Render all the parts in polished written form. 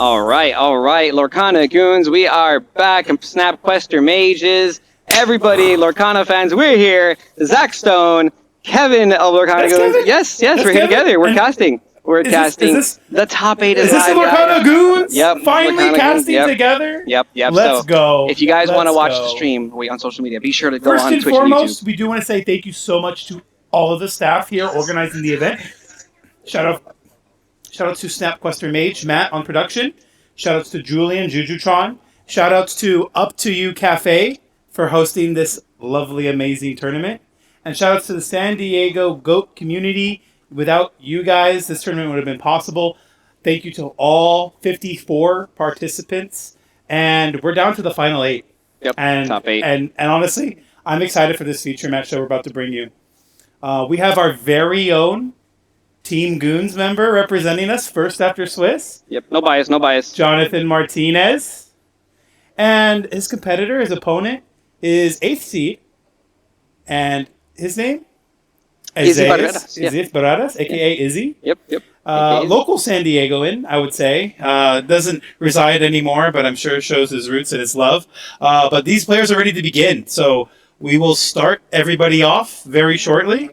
All right. Lorcana Goons, we are back. Snap Quester Mages. Everybody, Lorcana fans, we're here. Zach Stone, Kevin of Lorcana Goons. Kevin? Yes, That's we're here Kevin? together. We're And casting. We're casting. The top 8 is Is this the live, Lorcana guys. Goons? Yep. Finally Lorcana casting Goons, together? Yep. Let's go. If you guys want to Let's watch go. the stream on social media, be sure to go First on and Twitch foremost, and YouTube. we do want to say thank you so much to all of the staff here organizing the event. Shout out to Snap Quester Mage, Matt on production. Shout outs to Julian, Jujutron. Shout outs to Up to You Cafe for hosting this lovely, amazing tournament. And shout outs to the San Diego GOAT community. Without you guys, this tournament would have been possible. Thank you to all 54 participants. And we're down to the final 8. Yep, and, top 8. And honestly, I'm excited for this feature match that we're about to bring you. We have our very own Team Goons member representing us first after Swiss. Yep, no bias. Jonathan Martinez. And his competitor, his opponent, is 8th seed. And his name? Izzy Barreras. Izzy Barreras, a.k.a. Izzy. Yep. Local San Diegoan, I would say. Doesn't reside anymore, but I'm sure it shows his roots and his love. But these players are ready to begin. So we will start everybody off very shortly.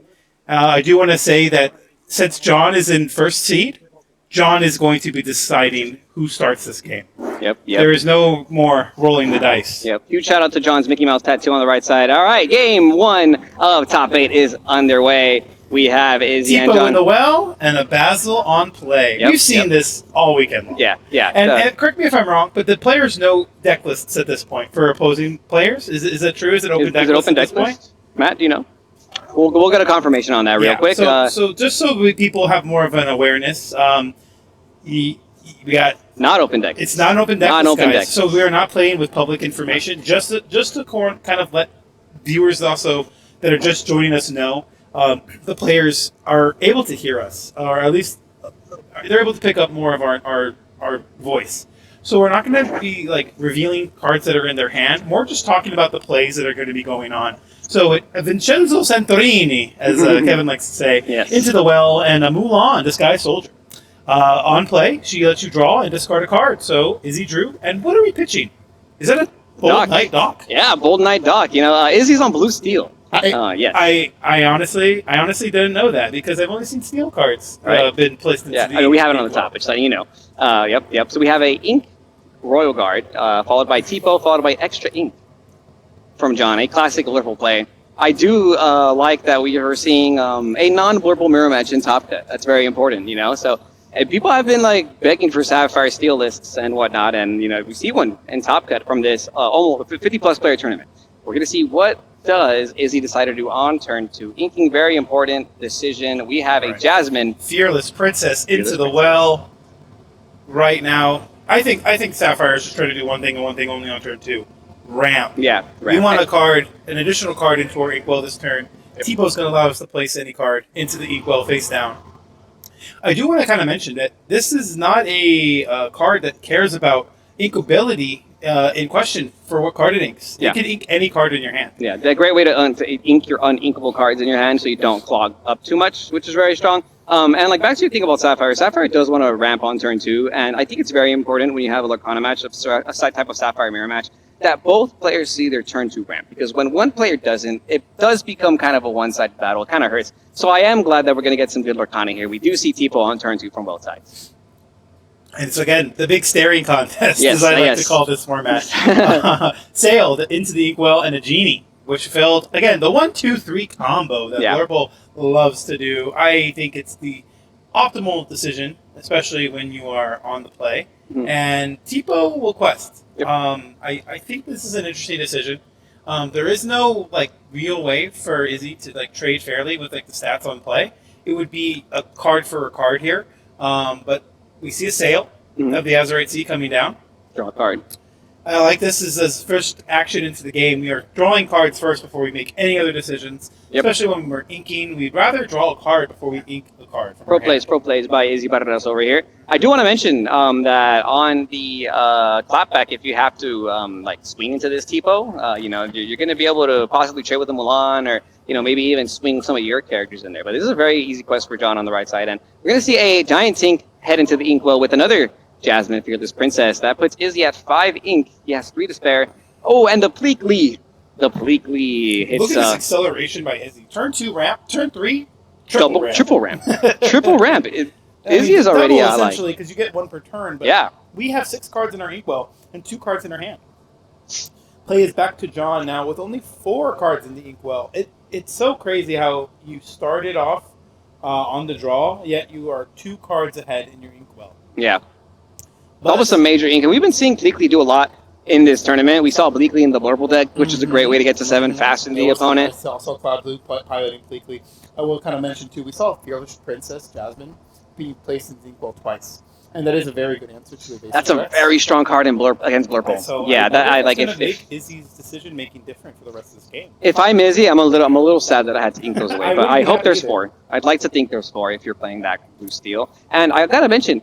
I do want to say that since John is in first seed, John is going to be deciding who starts this game. Yep. There is no more rolling the dice. Yep. Huge shout out to John's Mickey Mouse tattoo on the right side. All right, game 1 of top 8 is underway. We have Izzy and Tipo John. in the well and a Basil on play. Yep, We've seen this all weekend long. Yeah. And correct me if I'm wrong, but the players know deck lists at this point for opposing players. Is that true? Is it open deck is it lists open at deck this point? list? Matt, do you know? We'll get a confirmation on that real quick. So just so people have more of an awareness, we got not open deck. It's not an open deck. Non-open deck. So we are not playing with public information. Just to kind of let viewers also that are just joining us know, the players are able to hear us, or at least they're able to pick up more of our voice. So we're not going to be like revealing cards that are in their hand. More just talking about the plays that are going to be going on. So Vincenzo Santorini, as Kevin likes to say, yes. Into the Well, and a Mulan, Disguised Soldier. On play, she lets you draw and discard a card. So Izzy drew, and what are we pitching? Is that a Bold Knight Dock? Yeah, Bold Knight Dock. You know, Izzy's on blue steel. Yes. I honestly didn't know that because I've only seen steel cards been placed into the... Yeah, we have it on the top, just letting you know. Yep. So we have a Ink Royal Guard, followed by Tipo, followed by Extra Ink from John, a classic Liverpool play. I do like that we are seeing a non-blurple mirror match in Top Cut. That's very important, you know? So people have been like begging for Sapphire Steel lists and whatnot, and you know we see one in Top Cut from this almost 50-plus player tournament. We're going to see what does Izzy decide to do on turn 2. Inking, very important decision. We have a Jasmine. Fearless Princess into the well right now. I think Sapphire is just trying to do one thing and one thing only on turn 2. Ramp. Yeah, ramp. We want a card, an additional card into our Inkwell this turn. Tipo is going to allow us to place any card into the Inkwell face down. I do want to kind of mention that this is not a card that cares about inkability in question for what card it inks. Yeah. You can ink any card in your hand. Yeah, a great way to ink your uninkable cards in your hand so you don't clog up too much, which is very strong. And like back to your thing about Sapphire, Sapphire does want to ramp on turn 2, and I think it's very important when you have a Lorcana match, a side type of Sapphire mirror match, that both players see their turn 2 ramp. Because when one player doesn't, it does become kind of a one-sided battle. It kind of hurts. So I am glad that we're going to get some good Lorcana here. We do see Tipo on turn 2 from both sides. And so again, the big staring contest, yes, as I like to call this format, sailed into the Inkwell and a Genie, which failed, again, the 1-2-3 combo that Lorpo loves to do. I think it's the optimal decision, especially when you are on the play. Mm-hmm. And Tipo will quest. Yep. I think this is an interesting decision. There is no like real way for Izzy to like trade fairly with like the stats on play. It would be a card for a card here. But we see a sail of the Azurite Sea coming down. Draw a card. I like this as his first action into the game. We are drawing cards first before we make any other decisions. Yep. Especially when we're inking. We'd rather draw a card before we ink the card. Pro plays by Izzy Barreras over here. I do want to mention that on the clapback, if you have to like swing into this Tipo, you know, you're going to be able to possibly trade with a Mulan or, you know, maybe even swing some of your characters in there. But this is a very easy quest for John on the right side. And we're going to see a Giant Tink head into the Inkwell with another Jasmine, Fearless Princess. That puts Izzy at 5 ink. He has 3 to spare. Oh, and the Pleakley. The Pleakley hits Look at this acceleration by Izzy. Turn 2 ramp, turn 3 triple ramp. Triple ramp. Izzy is double, already essentially because you get 1 per turn. But yeah. We have 6 cards in our inkwell and 2 cards in our hand. Play is back to John now with only 4 cards in the inkwell. It's so crazy how you started off on the draw, yet you are 2 cards ahead in your inkwell. Yeah. That was some major ink. And we've been seeing Bleakley do a lot in this tournament. We saw Bleakley in the Blurple deck, which is a great way to get to 7 fast in the opponent. I saw Cloud Blue piloting Bleakley. I will kind of mention, too, we saw Fearless Princess, Jasmine, being placed in the inkwell twice. And that is a very good answer to a basic That's a very strong card in against Blurple. So yeah, I like it. Make Izzy's decision making different for the rest of this game. If I'm Izzy, I'm a little sad that I had to ink those away, but I hope there's 4. I'd like to think there's 4 if you're playing back Blue Steel. And I gotta mention,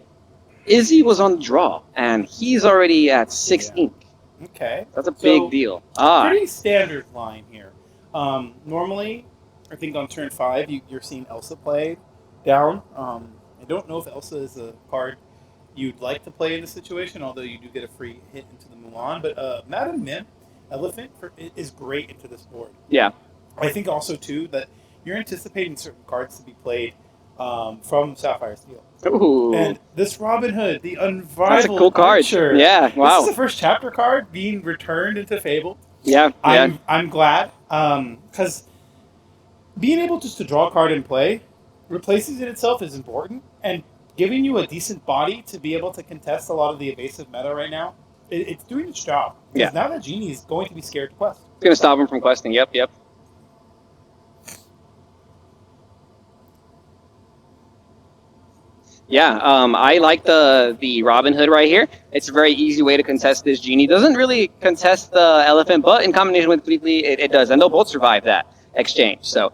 Izzy was on the draw, and he's already at 6 ink. Okay, that's a big deal. Pretty standard line here. Normally, I think on turn 5, you're seeing Elsa play down. I don't know if Elsa is a card you'd like to play in this situation, although you do get a free hit into the Mulan. But Madam Mim, Elephant, is great into this board. Yeah. I think also, too, that you're anticipating certain cards to be played from Sapphire Steel. Ooh. And this Robin Hood, the unrivaled That's a cool card. Archer. Yeah, wow. This is the first chapter card being returned into Fable. Yeah, I'm glad, because being able just to draw a card and play replaces it itself is important, and giving you a decent body to be able to contest a lot of the evasive meta right now, it's doing its job. Because now that Genie is going to be scared to quest. It's going to stop him from questing. Yep. Yeah, I like the Robin Hood right here. It's a very easy way to contest this Genie. Doesn't really contest the Elephant, but in combination with Bleakley, it does. And they'll both survive that exchange. So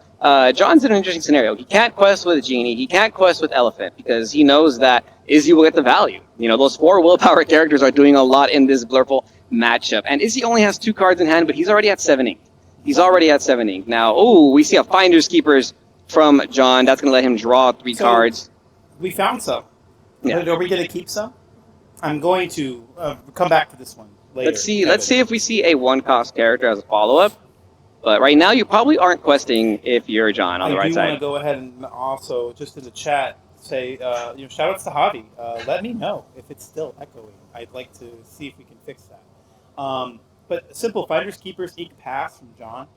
John's in an interesting scenario. He can't quest with Genie. He can't quest with Elephant because he knows that Izzy will get the value. You know, those 4 willpower characters are doing a lot in this Blurple matchup. And Izzy only has 2 cards in hand, but he's already at 7 ink. He's already at 7 ink. Now, we see a Finder's Keepers from John. That's going to let him draw 3 cards. We found some. Yeah. Are we going to keep some? I'm going to come back to this one later. Let's see if we see a 1-cost character as a follow-up. But right now, you probably aren't questing if you're John on the right side. I do want to go ahead and also, just in the chat, say, shout outs to Javi. Let me know if it's still echoing. I'd like to see if we can fix that. But simple Finders Keepers ink pass from John.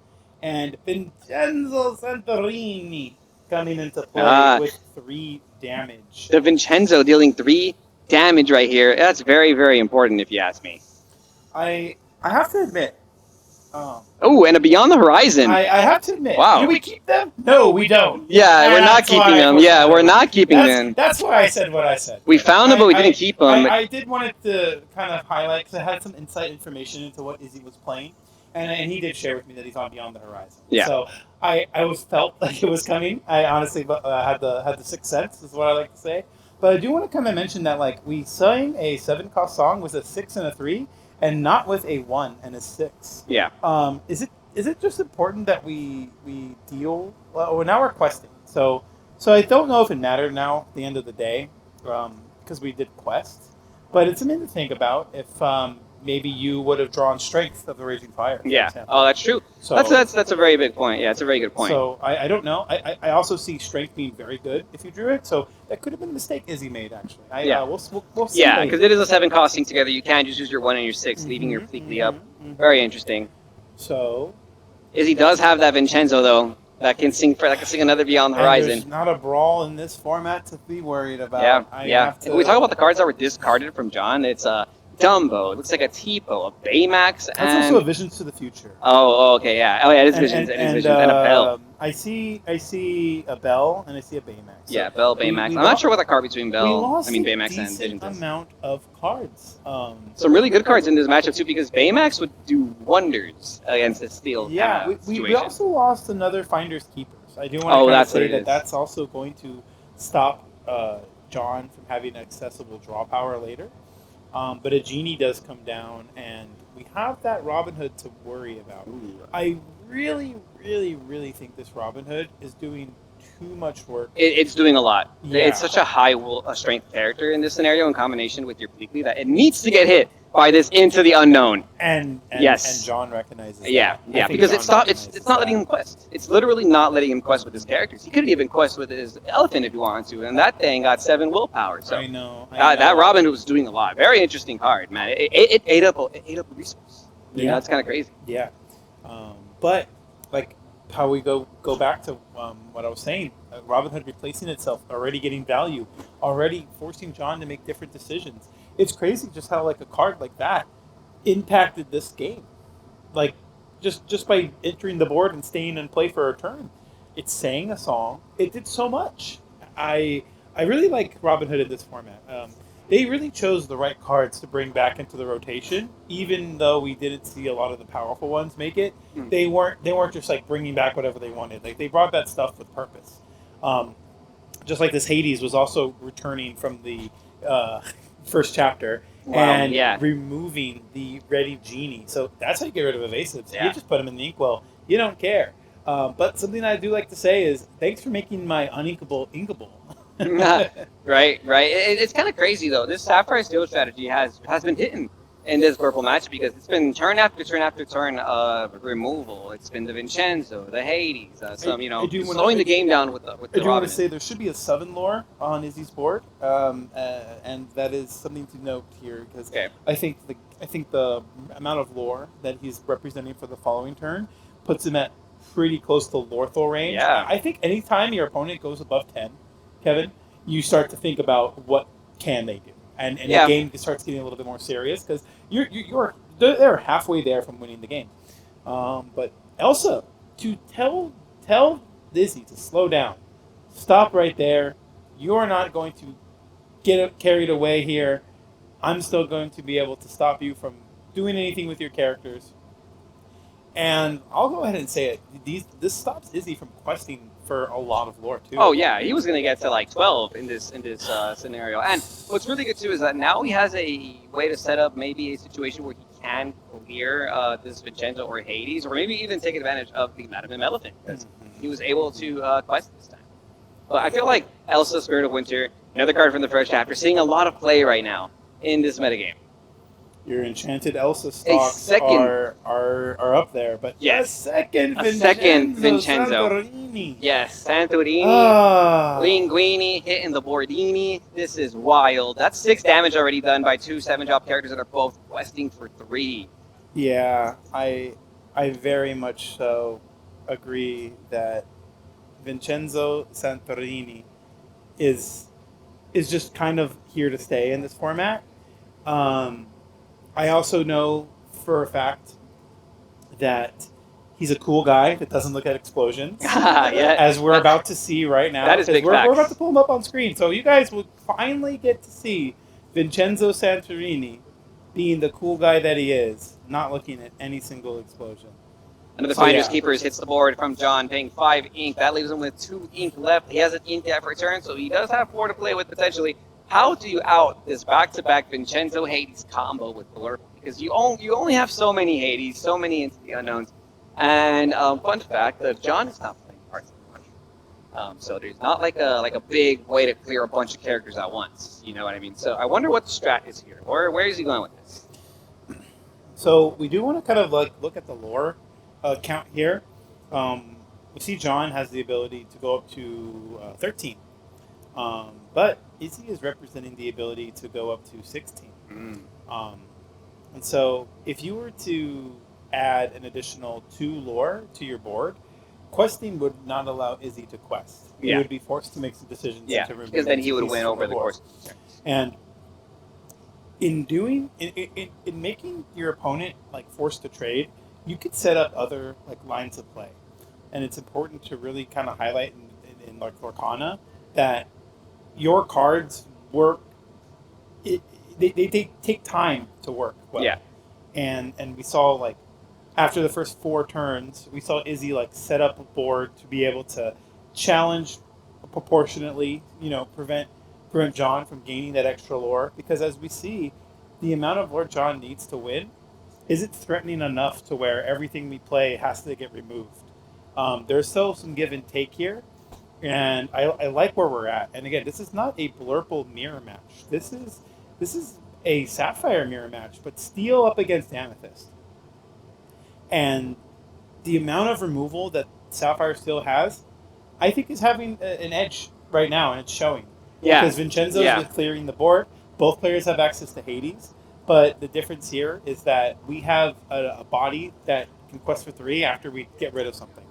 And Vincenzo Santorini coming into play with 3 damage. The Vincenzo dealing 3 damage right here. That's very, very important if you ask me. I have to admit. And a Beyond the Horizon. I have to admit. Wow. Do we keep them? No, we don't. Yeah, we're not keeping them. Yeah, we're not keeping them. That's why I said what I said. We found them, but we didn't keep them. I did want it to kind of highlight, because I had some inside information into what Izzy was playing. And he did share with me that he's on Beyond the Horizon. Yeah. So I felt like it was coming. I honestly had the sixth sense, is what I like to say. But I do want to kind of mention that, like, we sang a 7-cost song with a 6 and a 3, and not with a 1 and a 6. Yeah. Is it just important that we deal? Well, now we're questing. So I don't know if it mattered now at the end of the day, because we did quest. But it's something to think about if maybe you would have drawn Strength of the Raging Fire. Yeah. Oh, that's true. So, that's a very big point. Yeah, it's a very good point. So I don't know. I also see Strength being very good if you drew it. So that could have been a mistake Izzy made, actually. We'll see. Yeah, because it is a 7-costing together. You can't just use your 1 and your 6, leaving your Bleakley up. Very interesting. So Izzy does have that Vincenzo, though, that can sing another Beyond the Horizon. There's not a brawl in this format to be worried about. Yeah. When we talk about the cards that were discarded from John, it's Dumbo. It looks like a Tipo, a Baymax, and that's also a Visions to the Future. Oh, okay, yeah. Oh, yeah, it is Visions. It is Visions, and a Bell. I see a Bell and I see a Baymax. Yeah, Bell, Baymax. I'm not sure what the card between Baymax and Visions is. Amount of cards. Some really good cards in this matchup too, because Baymax would do wonders against the Steel. Yeah, we also lost another Finders Keepers. I do want to say that's also going to stop John from having accessible draw power later. But a Genie does come down, and we have that Robin Hood to worry about. Ooh. I really, really, really think this Robin Hood is doing too much work. It's doing a lot. Yeah. It's such a high strength character in this scenario in combination with your Bleakly that it needs to get hit by this into the unknown. And yes. John recognizes Yeah, that. yeah, because it's not letting him quest. It's literally not letting him quest with his characters. He could even quest with his elephant if he wanted to, and that thing got 7 willpower. So I know. That Robin was doing a lot. Very interesting card, man. It ate up a resource. You know, it's kind of crazy. Yeah, but like how we go back to what I was saying, Robin Hood replacing itself, already getting value, already forcing John to make different decisions. It's crazy just how like a card like that impacted this game, like just by entering the board and staying in play for a turn. It sang a song. It did so much. I really like Robin Hood in this format. They really chose the right cards to bring back into the rotation, even though we didn't see a lot of the powerful ones make it. They weren't just like bringing back whatever they wanted. Like they brought that stuff with purpose. Just like this Hades was also returning from the first chapter and removing the ready genie. So that's how you get rid of evasives. You just put them in the inkwell. You don't care. But something I do like to say is thanks for making my uninkable inkable. right. It's kind of crazy though. This Sapphire Steel strategy has been hitting in this purple match because it's been turn after turn after turn of removal. It's been the Vincenzo, the Hades, slowing the game down with the I do Robin. want to say there should be a 7 lore on Izzy's board, and that is something to note here because I think the amount of lore that he's representing for the following turn puts him at pretty close to Lorthal range. Yeah. I think anytime your opponent goes above 10, Kevin, you start to think about what can they do, and the game starts getting a little bit more serious because they're halfway there from winning the game. But Elsa, to tell Izzy to slow down, stop right there. You are not going to get carried away here. I'm still going to be able to stop you from doing anything with your characters. And I'll go ahead and say it. This stops Izzy from questing for a lot of lore too. Oh yeah, he was going to get to like 12 in this scenario. And what's really good too is that now he has a way to set up maybe a situation where he can clear this Vincenzo or Hades, or maybe even take advantage of the Madame Elephant because he was able to quest this time. But I feel like Elsa, Spirit of Winter, another card from the first chapter, seeing a lot of play right now in this metagame. Your Enchanted Elsa stocks are up there, but a second Vincenzo. Santorini. Yes, Santorini, Linguini, hitting the Bordini. This is wild. That's 6 damage already done by 2 7-drop characters that are both questing for 3. Yeah, I very much so agree that Vincenzo Santorini is just kind of here to stay in this format. I also know for a fact that he's a cool guy that doesn't look at explosions, as we're about to see right now. That is big we're about to pull him up on screen, so you guys will finally get to see Vincenzo Santorini being the cool guy that he is, not looking at any single explosion. Another Finders Keepers hits the board from John, paying 5 ink. That leaves him with 2 ink left. He has an ink at return, so he does have 4 to play with potentially. How do you out this back-to-back Vincenzo Hades combo with Blur? Because you only have so many Hades, so many into the unknowns. And fun fact, John is not playing cards anymore. So there's not like a big way to clear a bunch of characters at once. You know what I mean? So I wonder what the strat is here. Where is he going with this? So we do want to kind of like look at the lore count here. We see John has the ability to go up to 13. But Izzy is representing the ability to go up to 16. And so if you were to add an additional 2 lore to your board, questing would not allow Izzy to quest. He would be forced to make some decisions. Because then he would win over the course. And in making your opponent like forced to trade, you could set up other like lines of play. And it's important to really kind of highlight in like Lorcana that your cards work. They take time to work well. Yeah. And we saw like after the first 4 turns, we saw Izzy like set up a board to be able to challenge proportionately, prevent John from gaining that extra lore. Because as we see, the amount of lore John needs to win isn't threatening enough to where everything we play has to get removed. There's still some give and take here. And I like where we're at. And again, this is not a Blurple mirror match. This is a Sapphire mirror match, but Steel up against Amethyst. And the amount of removal that Sapphire Steel has, I think is having an edge right now, and it's showing. Yeah. Because Vincenzo's with clearing the board. Both players have access to Hades. But the difference here is that we have a body that can quest for 3 after we get rid of something.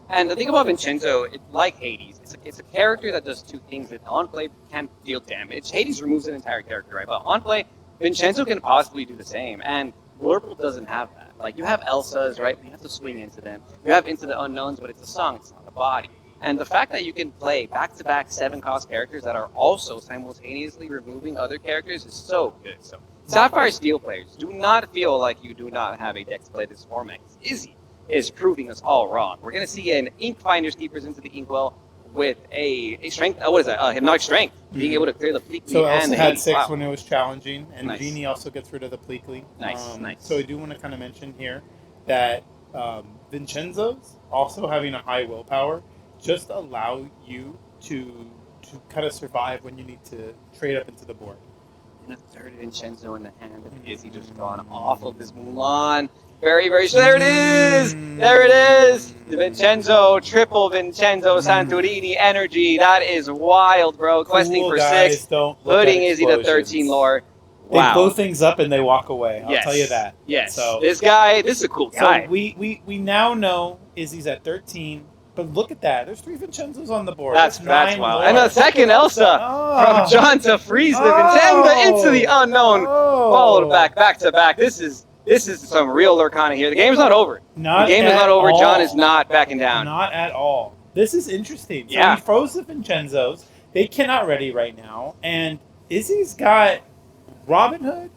And the thing about Vincenzo, it's like Hades. It's a character that does 2 things that on play can deal damage. Hades removes an entire character, right? But on play, Vincenzo can possibly do the same. And Blurple doesn't have that. Like, you have Elsa's, right? You have to swing into them. You have Into the Unknowns, but it's a song, it's not a body. And the fact that you can play back-to-back 7-cost characters that are also simultaneously removing other characters is so good. So Sapphire Steel players, do not feel like you do not have a deck to play this format. Izzy is proving us all wrong. We're going to see an Ink Finder's Keepers into the Inkwell with a strength, what is that? Hypnotic Strength, being able to clear the Pleakley. So and Elsa the had Hades. 6 Wow. when it was challenging, and Nice. Genie also gets rid of the Pleakley. Nice. So I do want to kind of mention here that Vincenzo's also having a high willpower just allow you to kind of survive when you need to trade up into the board. And a third Vincenzo in the hand of Izzy just gone off of this Mulan. Very, very. So there it is! There it is! The Vincenzo, triple Vincenzo Santorini energy. That is wild, bro. Questing Cool for guys 6, don't look putting at Izzy to explosions. 13 lore. They Wow. blow things up and they walk away. I'll Yes. tell you that. Yes. So This guy, this is a cool guy. we now know Izzy's at 13, but look at that. There's 3 Vincenzos on the board. That's 9 wild. more. And a second Elsa from John to freeze the Vincenzo into the unknown. Followed back to back. This is some real Lorcana here. The game's not over. Not The game is at not over. all. John is not backing down. Not at all. This is interesting. So Yeah. he froze the Vincenzos. They cannot ready right now. And Izzy's got Robin Hood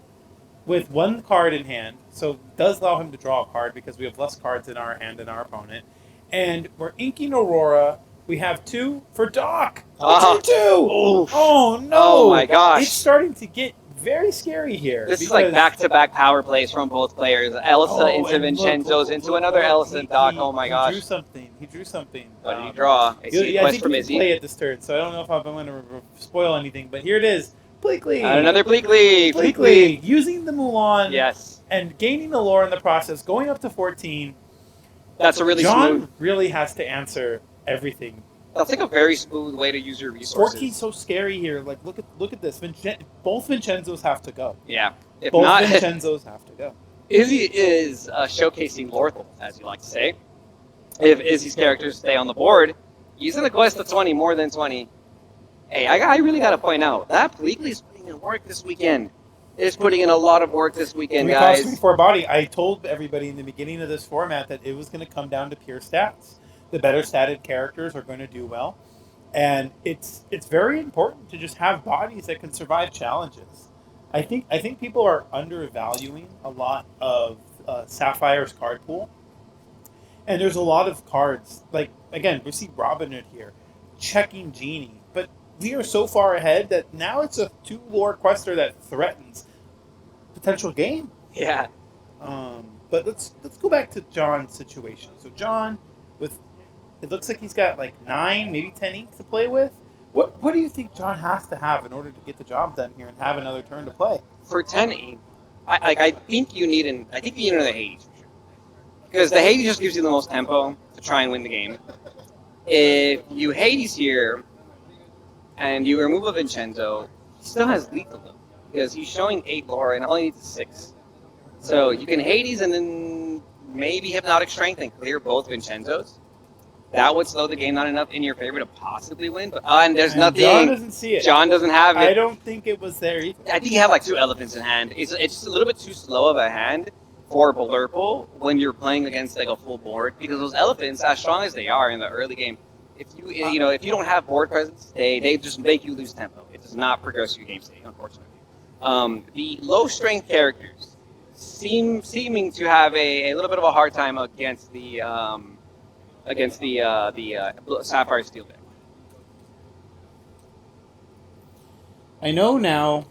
with 1 card in hand. So it does allow him to draw a card because we have less cards in our hand than our opponent. And we're inking Aurora. We have 2 for Doc. Uh-huh. 2-2. Oof. Oh, no. Oh, my gosh. It's starting to get very scary here. This is like because- back-to-back power plays from both players. Elsa Oh, into and Vincenzo's, look, into another Elsa and Doc. Oh my He gosh. drew something. He drew something. What did he draw? I see a I quest think from he can Izzy. play it this turn, so I don't know if I'm going to spoil anything, but here it is. Pleakley. Another Pleakley. Pleakley. Using the Mulan Yes. and gaining the lore in the process, going up to 14. That's a really John smooth. really has to answer everything. That's like a very smooth way to use your resources. 14's so scary here. Like, look at this. Both Vincenzos have to go. Yeah. If Both not, Vincenzos have to go. Izzy is showcasing Lorthal, as you like to say. If Izzy's characters stay on the board, he's in the quest of 20, more than 20. Hey, I really got to point out, that Pleakley is putting in work this weekend. Is putting in a lot of work this weekend, 3 cost, guys. 3 for body. I told everybody in the beginning of this format that it was going to come down to pure stats. The better statted characters are going to do well. And it's very important to just have bodies that can survive challenges. I think people are undervaluing a lot of Sapphire's card pool. And there's a lot of cards, like, again, we see Robin Hood here, checking Genie. But we are so far ahead that now it's a 2 lore quester that threatens potential game. Yeah. But let's go back to John's situation. So John, with it looks like he's got like 9, maybe 10 ink to play with. What do you think John has to have in order to get the job done here and have another turn to play? For 10, I think you need another Hades for sure. Because the Hades just gives you the most tempo to try and win the game. If you Hades here and you remove a Vincenzo, he still has lethal though. Because he's showing 8 lore and only needs 6. So you can Hades and then maybe Hypnotic Strength and clear both Vincenzos. That would slow the game not enough in your favor to possibly win. But and there's nothing. John doesn't see it. John doesn't have it. I don't think it was there either. I think you have like 2 elephants in hand. It's just a little bit too slow of a hand for Blurple when you're playing against like a full board, because those elephants, as strong as they are in the early game, if you don't have board presence, they just make you lose tempo. It does not progress your game state, unfortunately. The low strength characters seeming to have a little bit of a hard time against the Sapphire Steel deck. I know now.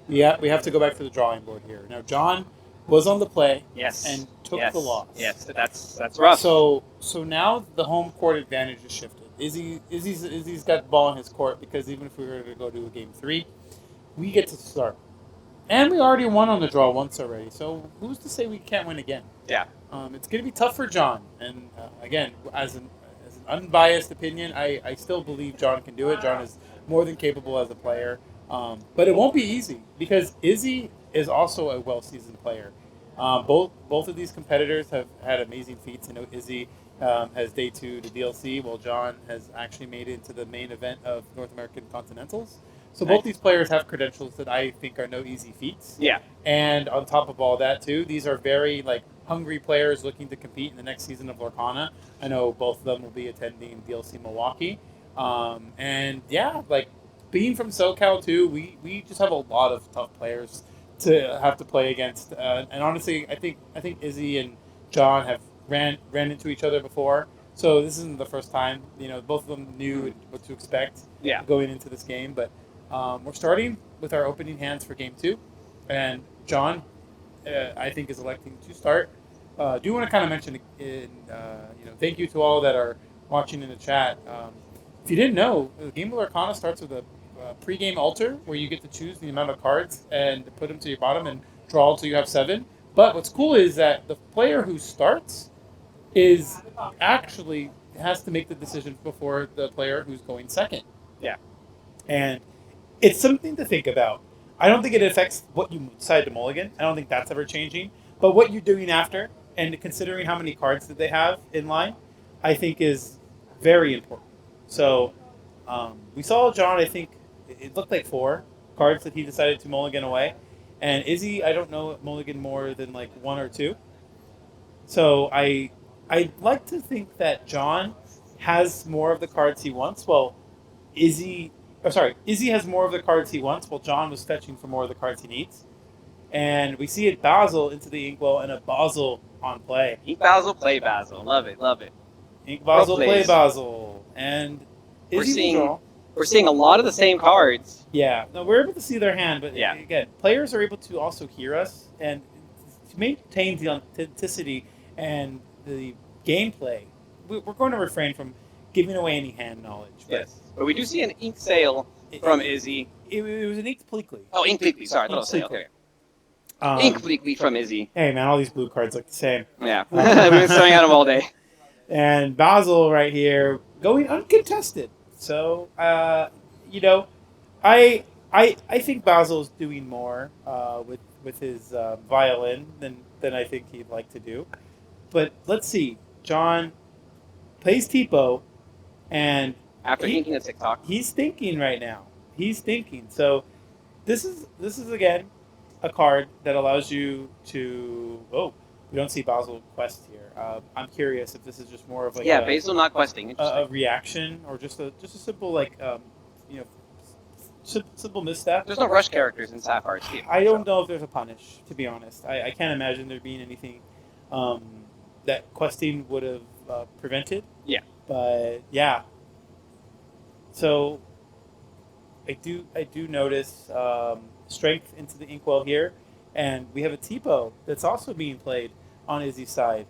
We have to go back to the drawing board here. Now John was on the play. Yes. And took yes. the loss. Yes, that's rough. So now the home court advantage is shifted. Izzy's got the ball in his court because even if we were to go to a game 3, we get to start. And we already won on the draw once already, so who's to say we can't win again? Yeah. It's going to be tough for John. And again, as an unbiased opinion, I still believe John can do it. John is more than capable as a player. But it won't be easy because Izzy is also a well-seasoned player. Both of these competitors have had amazing feats. I know Izzy has day 2 to DLC, while John has actually made it into the main event of North American Continentals. So both these players have credentials that I think are no easy feats. Yeah. And on top of all that, too, these are very hungry players looking to compete in the next season of Lorcana. I know both of them will be attending DLC Milwaukee. And yeah, being from SoCal too, we just have a lot of tough players to have to play against. And honestly, I think Izzy and John have ran into each other before. So this isn't the first time. Both of them knew what to expect going into this game. But we're starting with our opening hands for game 2, and John, I think, is electing to start. Do want to kind of mention, thank you to all that are watching in the chat. If you didn't know, the game of Lorcana starts with a pre-game altar where you get to choose the amount of cards and put them to your bottom and draw until you have 7. But what's cool is that the player who starts is actually has to make the decision before the player who's going second. Yeah. And it's something to think about. I don't think it affects what you decide to mulligan. I don't think that's ever changing. But what you're doing after, and considering how many cards that they have in line, I think is very important. So we saw John, I think, it looked like 4 cards that he decided to mulligan away. And Izzy, I don't know, mulligan more than 1 or 2. So I'd like to think that John has more of the cards he wants. Well, Izzy has more of the cards he wants, while John was fetching for more of the cards he needs. And we see it Basil into the Inkwell and a Basil on play. Ink Basil, play Basil. Love it, love it. Ink Basil, play Basil. And Izzy will draw. We're seeing a lot of the same cards. Yeah. No, we're able to see their hand, but again, players are able to also hear us, and to maintain the authenticity and the gameplay, we're going to refrain from giving away any hand knowledge. But we do see an ink sale from Izzy. It was an ink Pleakley. Oh, ink Pleakley. Sorry, I thought it was sale. Okay. Ink Pleakley from Izzy. Hey, man, all these blue cards look the same. Yeah. We've been throwing at them all day. And Basil right here going uncontested. So, I think Basil's doing more with his violin than I think he'd like to do. But let's see. John plays Tipo, and after inking a TikTok, he's thinking right now. He's thinking. So this is again a card that allows you to. Oh, we don't see Basil quest here. I'm curious if this is just more of Basil not questing. A reaction or just a simple simple misstep. There's no rush characters in Sapphire's team. I don't know if there's a punish, to be honest. I can't imagine there being anything that questing would have prevented. Yeah. But yeah. So I do notice strength into the Inkwell here, and we have a Tipo that's also being played on Izzy's side.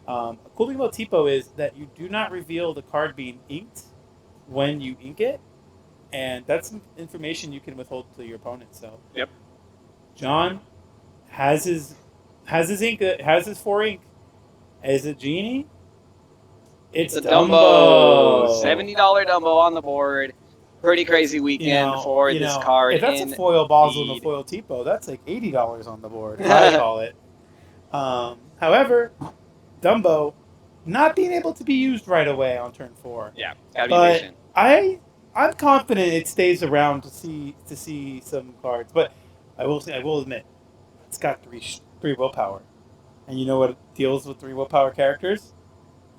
A cool thing about Tipo is that you do not reveal the card being inked when you ink it, and that's information you can withhold to your opponent. So, yep. John has his ink, has his 4 ink. As a genie, it's a Dumbo. $70 Dumbo on the board. Pretty crazy weekend for this card. If that's a foil Basil and a foil Tipo, that's like $80 on the board, I call it. However, Dumbo not being able to be used right away on turn 4. Yeah, gotta be patient. I'm confident it stays around to see some cards, but I will admit, it's got 3 willpower, and you know what deals with 3 willpower characters?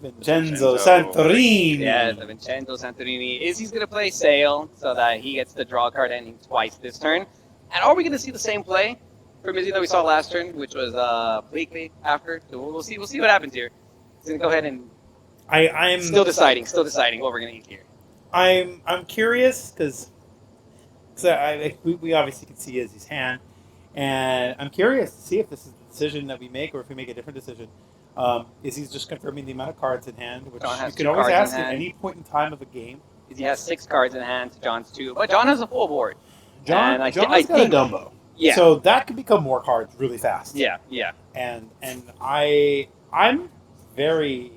Vincenzo Santorini. Yeah, the Vincenzo Santorini. Izzy's going to play Sail so that he gets to draw a card ending twice this turn. And are we going to see the same play from Izzy that we saw last turn, which was Pleakley after? So we'll see what happens here. He's going to go ahead and I'm still deciding what we're going to eat here. I'm curious because we obviously can see Izzy's hand, and I'm curious to see if this is the decision that we make or if we make a different decision. Izzy's just confirming the amount of cards in hand, which John you has can 2 always cards in ask at hand. any point in time of a game. He has 6 cards in hand to John's 2, but John has a full board. John's I got a think Dumbo. yeah, So that could become more cards really fast. yeah. And I'm very,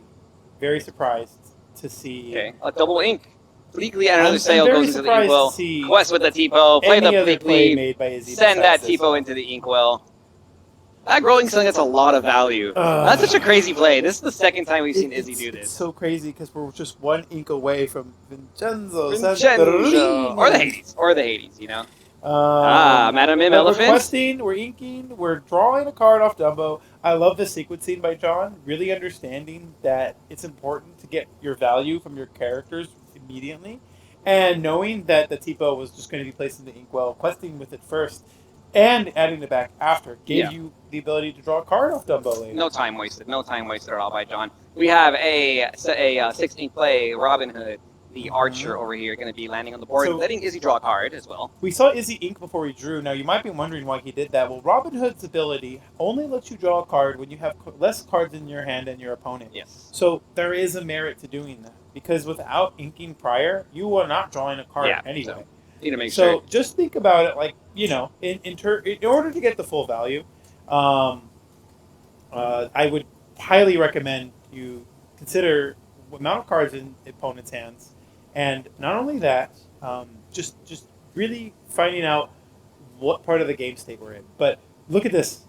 very surprised to see. Okay, a double ink. Fleekly and I'm another sale very goes into the surprised to inkwell. see Quest with the Tipo. Play the any other play Fleekly. made by Izzy. Send that besides this Tipo one. into the inkwell. That Growing Sun gets a lot of value. That's such a crazy play. This is the second time we've seen Izzy do this. It's so crazy because we're just 1 ink away from Vincenzo. Or the Hades, you know. Madam Mim We're Elephant. questing, we're inking, we're drawing a card off Dumbo. I love the sequencing by John, really understanding that it's important to get your value from your characters immediately, and knowing that the Tipo was just going to be placed in the inkwell, questing with it first, and adding it back after gave you the ability to draw a card off Dumbo later. No time wasted. No time wasted at all by John. We have a 6 ink play, Robin Hood. The Archer over here going to be landing on the board, letting Izzy draw a card as well. We saw Izzy ink before he drew. Now, you might be wondering why he did that. Well, Robin Hood's ability only lets you draw a card when you have less cards in your hand than your opponent. Yes. So there is a merit to doing that. Because without inking prior, you are not drawing a card anyway. So need to make sure. So just think about it like, you know, in order to get the full value, I would highly recommend you consider the amount of cards in opponent's hands. And not only that, just really finding out what part of the game state we're in. But look at this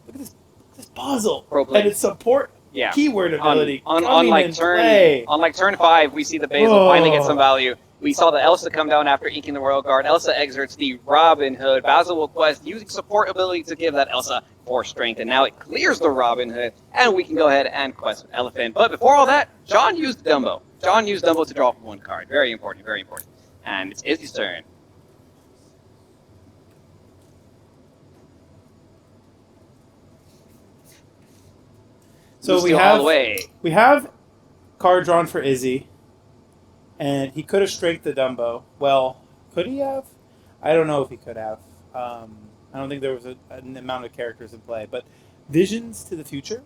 puzzle and its support keyword ability. Unlike turn 5, we see the Basil finally get some value. We saw the Elsa come down after inking the Royal Guard. Elsa exerts the Robin Hood. Basil will quest using support ability to give that Elsa 4 strength, and now it clears the Robin Hood, and we can go ahead and quest with Elephant. But before all that, John used Dumbo. John used Dumbo to draw 1 card. Very important, very important. And it's Izzy's turn. So we have card drawn for Izzy, and he could have strengthened the Dumbo. Well, could he have? I don't know if he could have. I don't think there was an amount of characters in play, but Visions to the Future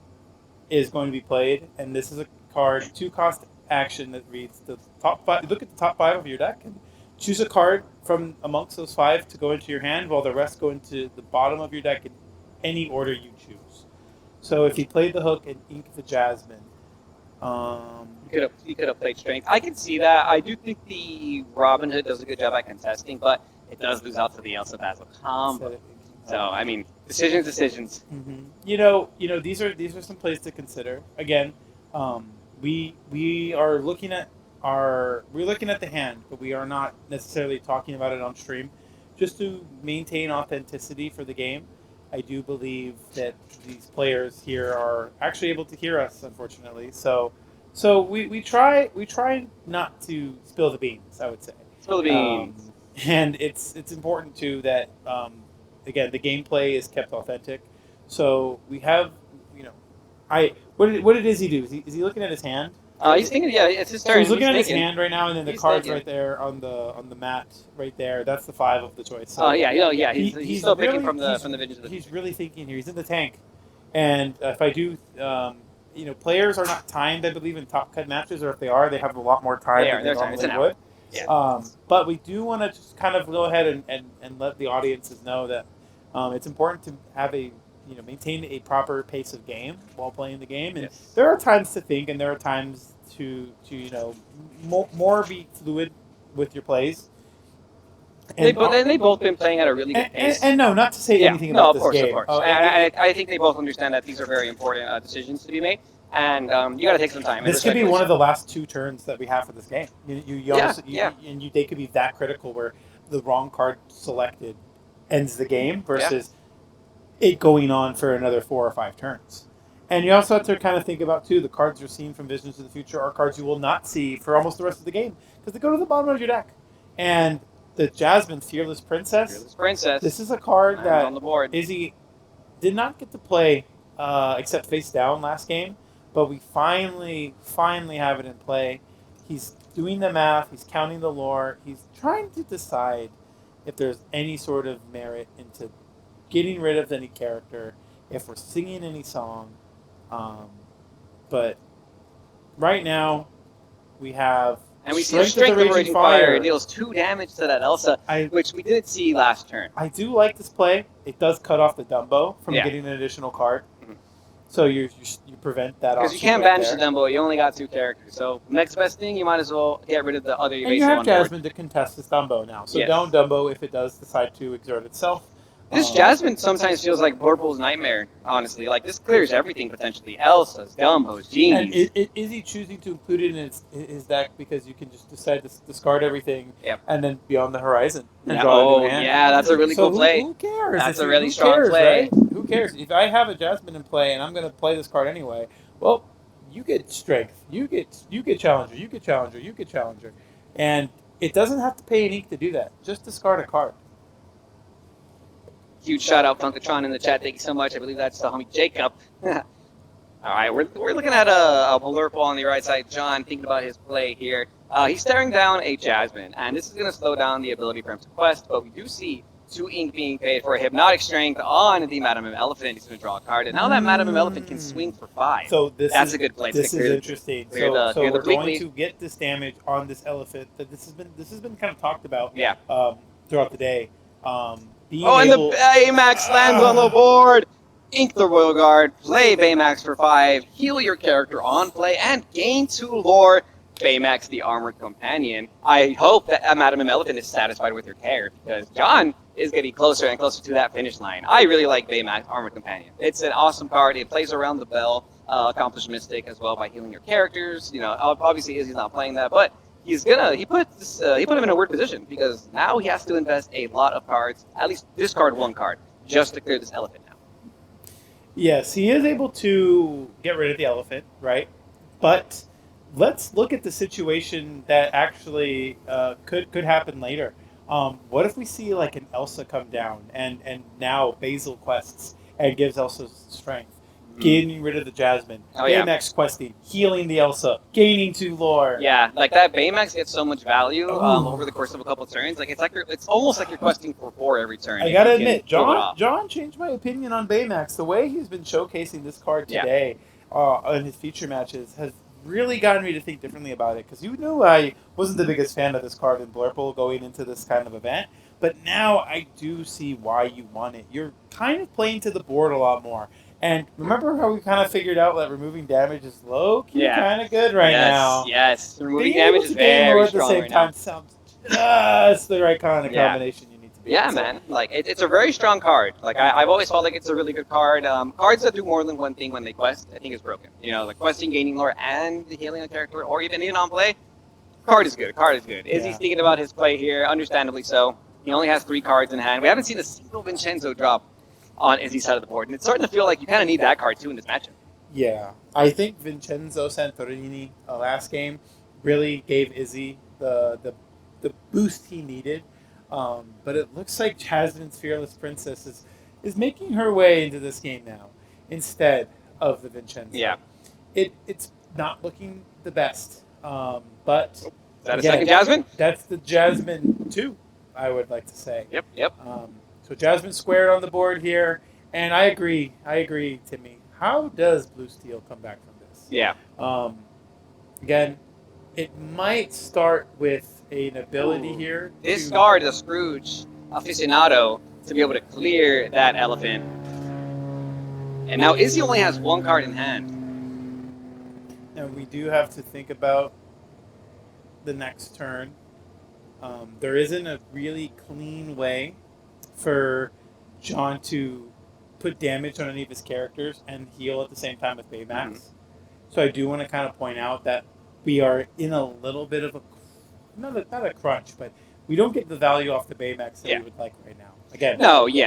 is going to be played, and this is a card 2-cost action that reads the top 5. Look at the top 5 of your deck and choose a card from amongst those 5 to go into your hand, while the rest go into the bottom of your deck in any order you choose. So if he played the Hook and inked the Jasmine, he could have played Strength. I can see that. I do think the Robin Hood does a good job at contesting, but it does lose out to the Elsa Basil combo. So I mean, decisions. Mm-hmm. You know, these are some plays to consider. Again, we are looking at the hand, but we are not necessarily talking about it on stream, just to maintain authenticity for the game. I do believe that these players here are actually able to hear us, unfortunately. So we try not to spill the beans, I would say. Spill the beans. And it's important too that again, the gameplay is kept authentic. So we have, what did Izzy do? Is he looking at his hand? He's thinking, it's his turn. So he's looking at his hand right now, and then the card's right there on the mat, right there. That's the 5 of the choice. So he's still picking from the Visions of the He's really thinking here. He's in the tank, and if I do, players are not timed, I believe, in top cut matches, or if they are, they have a lot more time than they normally would. Yeah. But we do want to just kind of go ahead and let the audiences know that it's important to have maintain a proper pace of game while playing the game. And there are times to think, and there are times to more be fluid with your plays. And they've both been playing at a really good pace. And no, not to say anything about this game. Of course. I think they both understand that these are very important decisions to be made. And you got to take some time. This could be one of the last 2 turns that we have for this game. They could be that critical where the wrong card selected ends the game versus it going on for another 4 or 5 turns. And you also have to kind of think about, too, the cards you're seeing from Visions of the Future are cards you will not see for almost the rest of the game because they go to the bottom of your deck. And the Jasmine, Fearless Princess. This is a card that on the board. Izzy did not get to play except face down last game, but we finally have it in play. He's doing the math. He's counting the lore. He's trying to decide if there's any sort of merit into getting rid of any character, if we're singing any song. But right now, we have And we see a Strength of Raging Fire deals 2 damage to that Elsa, which we didn't see last turn. I do like this play. It does cut off the Dumbo from getting an additional card. So you prevent that option. Because you can't banish the Dumbo, you only got 2 characters. So next best thing, you might as well get rid of the other evasive. And you have Jasmine to contest this Dumbo now. So down Dumbo if it does decide to exert itself. This Jasmine sometimes feels like Blurple's nightmare, honestly. Like, this clears everything, potentially. Elsa's, Dumbos, Genies. And is he choosing to include it in his deck because you can just decide to discard everything and then Beyond the Horizon and draw a new hand? Yeah, that's a really cool play. Who cares? That's a really strong play. Right? Who cares? If I have a Jasmine in play and I'm going to play this card anyway, well, you get Strength. You get Challenger. You get Challenger. You get Challenger. And it doesn't have to pay an ink to do that. Just discard a card. Huge shout out, Funkatron, in the chat. Thank you so much. I believe that's the homie Jacob. All right, we're looking at a Blurple on the right side. John, thinking about his play here. He's staring down a Jasmine, and this is going to slow down the ability for him to quest, but we do see 2 ink being paid for a Hypnotic Strength on the Madam Elephant. He's going to draw a card, and now that Madam Elephant can swing for 5. So that's a good play. This is interesting. So we're going to get this damage on this Elephant. This has been kind of talked about throughout the day. And the Baymax lands on the board. Ink the Royal Guard, play Baymax for 5, heal your character on play, and gain 2 lore. Baymax, the Armored Companion. I hope that Madam Elephant is satisfied with your care, because John is getting closer and closer to that finish line. I really like Baymax, Armored Companion. It's an awesome card. It plays around the bell, accomplish Mystic as well by healing your characters. You know, obviously Izzy's not playing that, but he put him in a weird position because now he has to invest a lot of cards, at least discard 1 card, just to clear this elephant now. Yes, he is able to get rid of the elephant, right? But let's look at the situation that actually could happen later. What if we see like an Elsa come down and now Basil quests and gives Elsa strength? Getting rid of the Jasmine, Baymax questing, healing the Elsa, gaining 2 lore. Yeah, like that Baymax gets so much value over the course of a couple of turns. Like it's almost like you're questing for 4 every turn. I gotta admit, John changed my opinion on Baymax. The way he's been showcasing this card today in his feature matches has really gotten me to think differently about it. Because you knew I wasn't the biggest fan of this card in Blurple going into this kind of event, but now I do see why you want it. You're kind of playing to the board a lot more. And remember how we kind of figured out that removing damage is low-key kind of good now? Yes, removing damage is very strong right now. At the same time sounds just the right kind of combination you need to be. Yeah, man. Like, it's a very strong card. Like, I've always felt like it's a really good card. Cards that do more than one thing when they quest, I think is broken. You know, like questing, gaining lore, and healing a character, or even on play, card is good. Izzy's thinking about his play here, understandably so. He only has 3 cards in hand. We haven't seen a single Vincenzo drop on Izzy's side of the board, and it's starting to feel like you kind of need that card too in this matchup. Yeah, I think Vincenzo Santorini last game really gave Izzy the boost he needed, but it looks like Jasmine's Fearless Princess is making her way into this game now instead of the Vincenzo. Yeah, it's not looking the best, but is that a second Jasmine? That's the Jasmine 2, I would like to say. Yep. So Jasmine squared on the board here, and I agree, Timmy. How does Blue Steel come back from this? Yeah. Again, it might start with an ability here. Discard the Scrooge Aficionado to be able to clear that elephant. And now Izzy only has 1 card in hand. And we do have to think about the next turn. There isn't a really clean way for John to put damage on any of his characters and heal at the same time with Baymax. So I do want to kind of point out that we are in a little bit of not a crunch, but we don't get the value off the Baymax that we would like right now. Again, we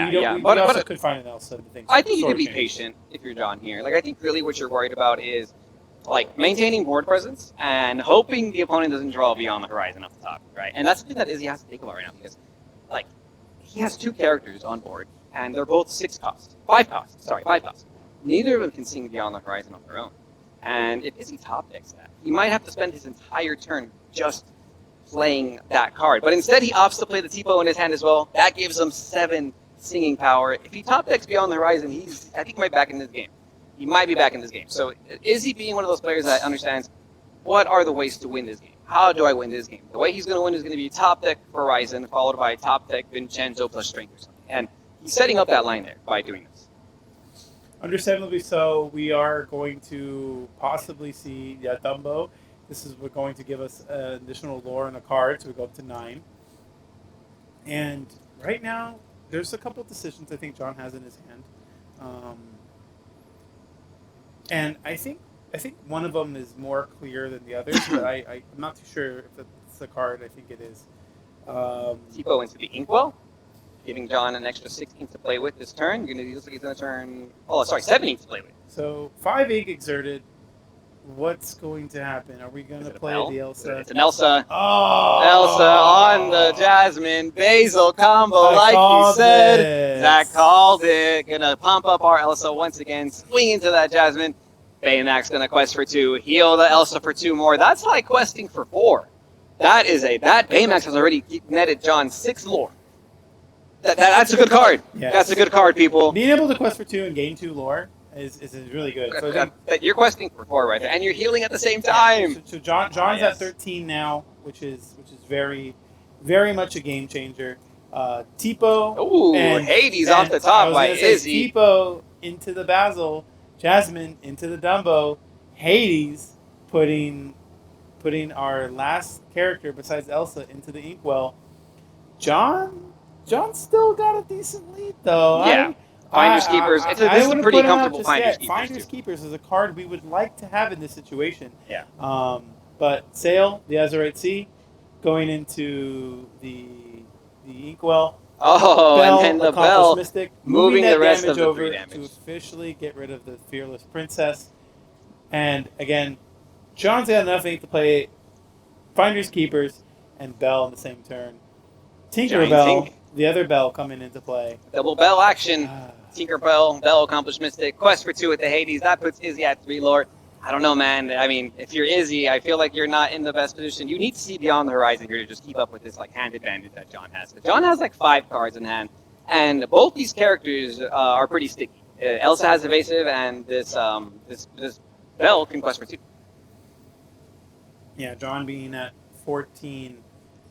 also could find an Elsa and things. I think you could be patient if you're John here. Like, I think really what you're worried about is like maintaining board presence and hoping the opponent doesn't draw Beyond the Horizon off the top, right? And that's something that Izzy has to think about right now because, like, he has 2 characters on board, and they're both 5 costs. Neither of them can sing Beyond the Horizon on their own. And if Izzy top decks that, he might have to spend his entire turn just playing that card. But instead, he opts to play the Tipo in his hand as well. That gives him 7 singing power. If he top decks Beyond the Horizon, I think he might back in this game. he might be back in this game. So is he being one of those players that understands what are the ways to win this game? How do I win this game? The way he's going to win is going to be top deck Horizon followed by top deck Vincenzo plus strength or something. And he's setting up that line there by doing this. Understandably so. We are going to possibly see Dumbo. This is going to give us an additional lore and a card, so we go up to 9. And right now, there's a couple of decisions I think John has in his hand. And I think one of them is more clear than the others, but I'm not too sure if it's the card. I think it is. Tipo into the Inkwell, giving John an extra 6 ink to play with this turn. You're going to turn... Oh, sorry, 7 ink to play with. So 5 ink exerted. What's going to happen? Are we going to play the Elsa? It's an Elsa. Oh! Elsa on the Jasmine Basil combo, like you said. This. Zach called it. Gonna pump up our Elsa once again. Swing into that Jasmine. Baymax gonna quest for 2. Heal the Elsa for 2 more. That's like questing for 4. That Baymax has already netted John 6 lore. That's a good card. Yes. That's a good card, people. Being able to quest for 2 and gain 2 lore is really good. So You're questing for 4 right there, and you're healing at the same time. So John's at 13 now, which is very, very much a game changer. Tipo. Ooh, Hades off the top by Izzy. Tipo into the Basil, Jasmine into the Dumbo, Hades putting our last character besides Elsa into the Inkwell. John still got a decent lead though. Yeah. Finders Keepers. This is a pretty comfortable Finders Keepers. Finders Keepers is a card we would like to have in this situation. Yeah. But Sail, the Azurite Sea, going into the Inkwell. Oh, Bell, and then the Accomplished Bell Mystic, moving the rest of damage the over 3 damage. to officially get rid of the Fearless Princess. And again, John's got enough ink to play Finders Keepers and Bell in the same turn. Tinkerbell, the other Bell coming into play. Double Bell action. Tinkerbell, Bell, Accomplished Mystic, quest for 2 with the Hades. That puts Izzy at 3 lore. I don't know, man. I mean, if you're Izzy, I feel like you're not in the best position. You need to see beyond the horizon here to just keep up with this hand advantage that John has. John has like 5 cards in hand, and both these characters are pretty sticky. Elsa has evasive, and this Bell can quest for 2. Yeah, John being at 14,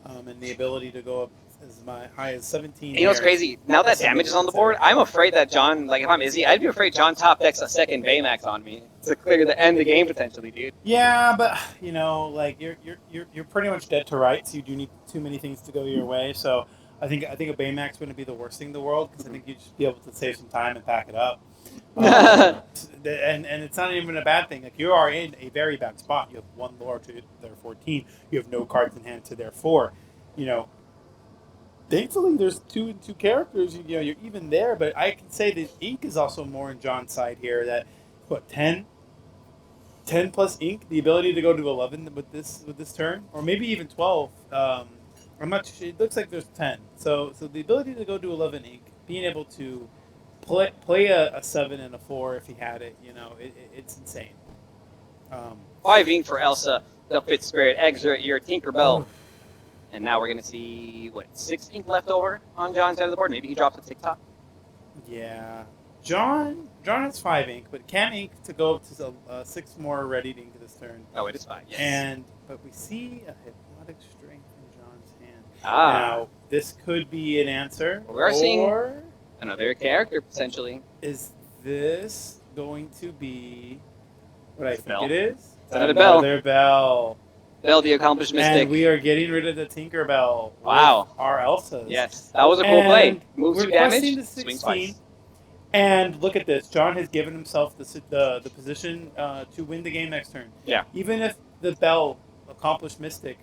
and the ability to go up as high as 17. And you know what's crazy? Now that damage is on the board, I'm afraid that John, like if I'm Izzy, I'd be afraid John top decks a second Baymax on me to clear the end of the game potentially, dude. Yeah, but like you're pretty much dead to rights. You do need too many things to go your way. So I think a Baymax wouldn't be the worst thing in the world because I think you'd just be able to save some time and pack it up. And it's not even a bad thing. Like you are in a very bad spot. You have 1 lore to their 14. You have no cards in hand to their 4. Thankfully, there's 2 and 2 characters. You're even there, but I can say that ink is also more in John's side here. That 10 plus ink, the ability to go to 11 with this turn, or maybe even 12. I'm not sure. It looks like there's 10. So the ability to go to 11 ink, being able to play a 7 and a 4 if he had it, it's insane. 5 ink for Elsa, the Fit Spirit, Exert, your Tinkerbell. And now we're going to see, 6 ink left over on John's side of the board? Maybe he drops a TikTok? Yeah. John has 5 ink, but can ink to go up to 6 more ready to ink this turn. Oh, it is 5, yes. But we see a Hypnotic Strength in John's hand. Now, this could be an answer. We are seeing another character, potentially. Is this going to be what I think Bell. it is? It's another Bell. Another Bell. Bell, the Accomplished Mystic. And we are getting rid of the Tinkerbell. Wow. With our Elsas. Yes, that was a cool play. Move 2 damage, swing twice. And look at this. John has given himself the position to win the game next turn. Yeah. Even if the Bell, Accomplished Mystic.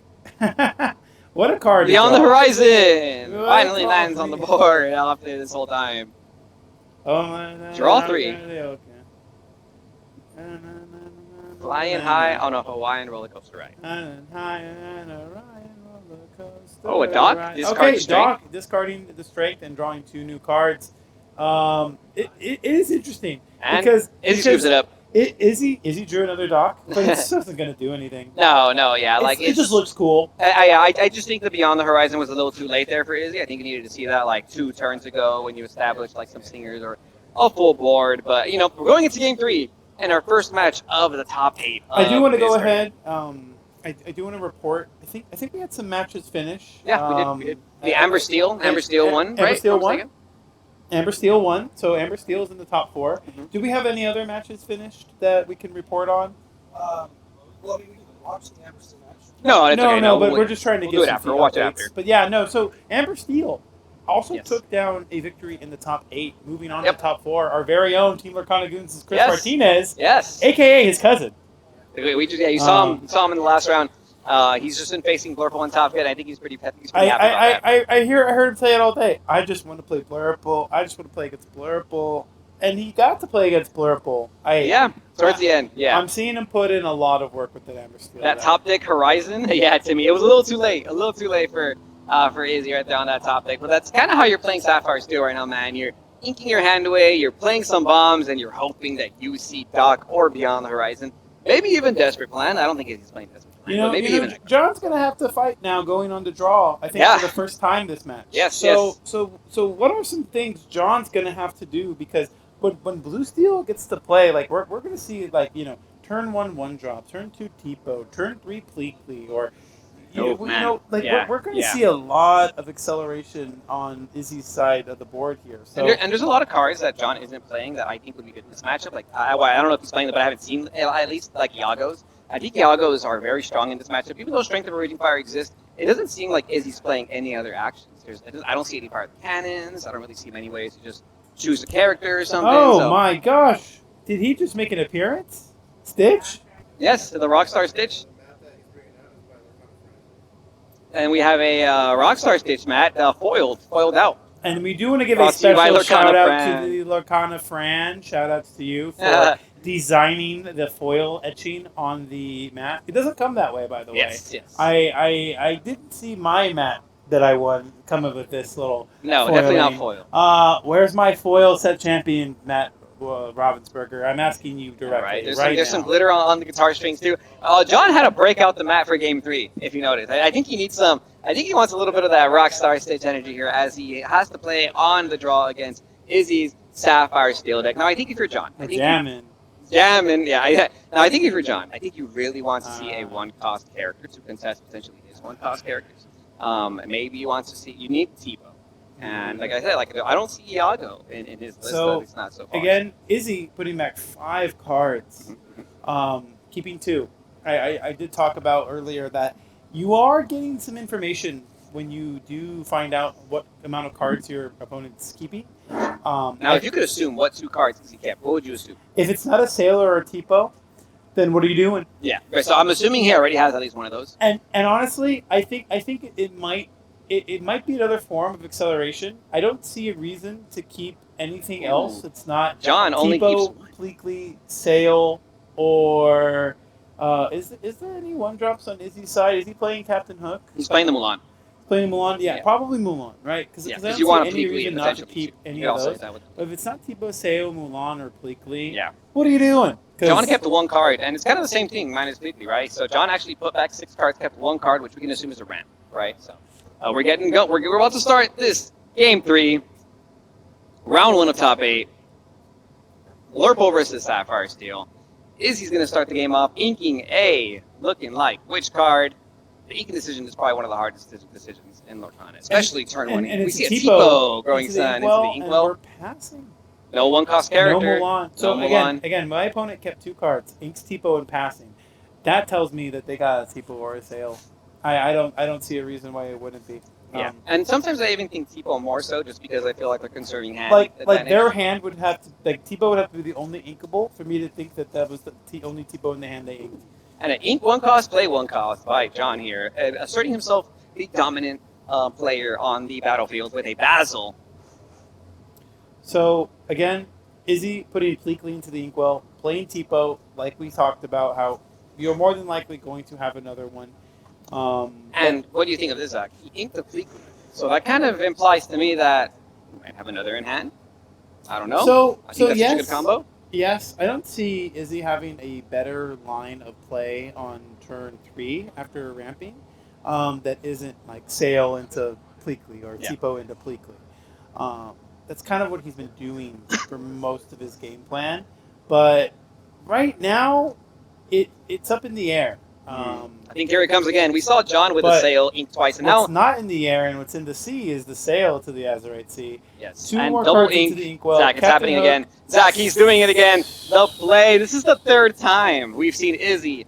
What a card. Beyond the Horizon! Finally lands on the board after this whole time. Draw 3. Flying high on a Hawaiian roller coaster ride. Oh, a dock? Discard strength? Dock, discarding the strength and drawing 2 new cards. It is interesting. And because Izzy scoops it up. Izzy drew another dock, but it just isn't going to do anything. No, yeah. It just looks cool. I just think that Beyond the Horizon was a little too late there for Izzy. I think you needed to see that 2 turns ago when you established some singers or a full board. But we're going into game 3 and our first match of the top 8. I do want to go this tournament. ahead. I do want to report. I think we had some matches finish. Yeah, we did. We did. The Amber Steel won, Amber right? Steel If I'm won. mistaken? Amber Steel won. So Amber Steel is in the top 4. Mhm. Do we have any other matches finished that we can report on? Well, I mean, we can watch the Amber Steel match. No, it's okay. No, but we'll, we're just trying to we'll get do it some after. feed We'll watch it updates. after. But yeah, no. So Amber Steel also Yes. took down a victory in the top 8, moving on Yep. to the top 4. Our very own Team Lorcana Goons' Chris Yes. Martinez, Yes. aka his cousin. We just you saw him. Saw him in the last round. He's just been facing Blurple on top good. I think he's pretty happy about that. I heard him say it all day. I just want to play Blurple. I just want to play against Blurple. And he got to play against Blurple. Towards the end. Yeah. I'm seeing him put in a lot of work with that Amber Steel. That top deck Horizon. Yeah, to me, it was a little too late. A little too late for Izzy right there on that top deck. But that's kind of how you're playing Sapphire Steel right now, man. You're inking your hand away. You're playing some bombs, and you're hoping that you see Doc or Beyond the Horizon. Maybe even Desperate Plan. I don't think Izzy's playing Desperate Plan. But maybe even John's gonna have to fight now, going on to draw. I think for the first time this match. Yes. So what are some things John's gonna have to do? Because when Blue Steel gets to play, like we're gonna see turn 1 drop, turn 2 Tipo, turn 3 Pleakley, or we're going to see a lot of acceleration on Izzy's side of the board here. So and there's a lot of cards that John isn't playing that I think would be good in this matchup. Like I don't know if he's playing them, but I haven't seen at least like Iago's. I think Iago's are very strong in this matchup. Even though Strength of a Raging Fire exists, it doesn't seem like Izzy's playing any other actions. I don't see any fire cannons. I don't really see many ways to just choose a character or something. My gosh. Did he just make an appearance? Stitch? Yes, the Rockstar Stitch. And we have a Rockstar Stitch, Matt, foiled out. And we do want to give Brought a to you by special Lorcana shout out Fran. to the Lorcana Fran. Shout outs to you for designing the foil etching on the mat. It doesn't come that way, by the way. Yes. I didn't see my mat that I won coming with this little No, foiling. definitely not foil. Where's my foil set champion, Matt Ravensburger? I'm asking you directly. There's some glitter on the guitar strings too. John had to break out the mat for game 3, if you noticed. I think he needs some. I think he wants a little bit of that Rockstar Stitch energy here as he has to play on the draw against Izzy's Sapphire Steel deck. Now I think if you're John, jamming, yeah. Now I think if you're John, I think you really want to see a 1-cost character to contest potentially his 1-cost characters. Maybe you want to see. You need Tipo. And like I said, I don't see Iago in his list, so, at least not so far. Again, Izzy putting back 5 cards, keeping 2. I did talk about earlier that you are getting some information when you do find out what amount of cards your opponent's keeping. Now, if you could assume what 2 cards he kept, what would you assume? If it's not a Sailor or a Tipo, then what are you doing? Yeah. Okay, so I'm assuming he already has at least one of those. And honestly, I think it might be another form of acceleration. I don't see a reason to keep anything else. It's not John only Tipo, keeps Pleakley, Sail, or is there any 1-drops on Izzy's side? Is he playing Captain Hook? He's playing the Mulan. Playing Mulan? Yeah, probably Mulan, right? Because I don't you want see any Pleakley reason not to keep any of those. But if it's not Tipo, Sail, Mulan, or Pleakley, what are you doing? John kept the 1 card, and it's kind of the same thing minus Pleakley, right? So John actually put back 6 cards, kept 1 card, which we can assume is a ramp, right? So we're about to start this game 3, round 1 of top 8. Lurple versus Sapphire Steel. Izzy's going to start the game off inking looking like which card? The inking decision is probably one of the hardest decisions in Lorcana, especially turn 1. And we it's see a Tipo Growing Sun into the Inkwell. We're passing. No 1-cost character. No Mulan. So again, my opponent kept 2 cards, inks Tipo and passing. That tells me that they got a Tipo or a Sail. I don't see a reason why it wouldn't be. Yeah, and sometimes I even think Tipo more so, just because I feel like they're conserving hand. Like their hand would have to, Tipo would have to be the only inkable for me to think that was the only Tipo in the hand they inked. And an ink 1-cost, play 1-cost by John here, asserting himself the dominant player on the battlefield with a Basil. So again, Izzy putting Pleakley into the Inkwell, playing Tipo, like we talked about, how you're more than likely going to have another one. And what do you think of this, Zach? He inked the Pleakley. So that kind of implies to me that he might have another in hand. I don't know. I think that's yes, a good combo. Yes, I don't see Izzy having a better line of play on turn 3 after ramping that isn't like Sail into Pleakley or Tipo into Pleakley. That's kind of what he's been doing for most of his game plan. But right now, it's up in the air. I think here it comes again. We saw John with the But sail ink twice, and What's now not in the air and what's in the sea is the sail to the Azurite Sea. yes, Two and more double cards ink. into the inkwell. Zach, it's Captain happening Hook. again. Zach, he's doing it again. The play. This is the third time we've seen Izzy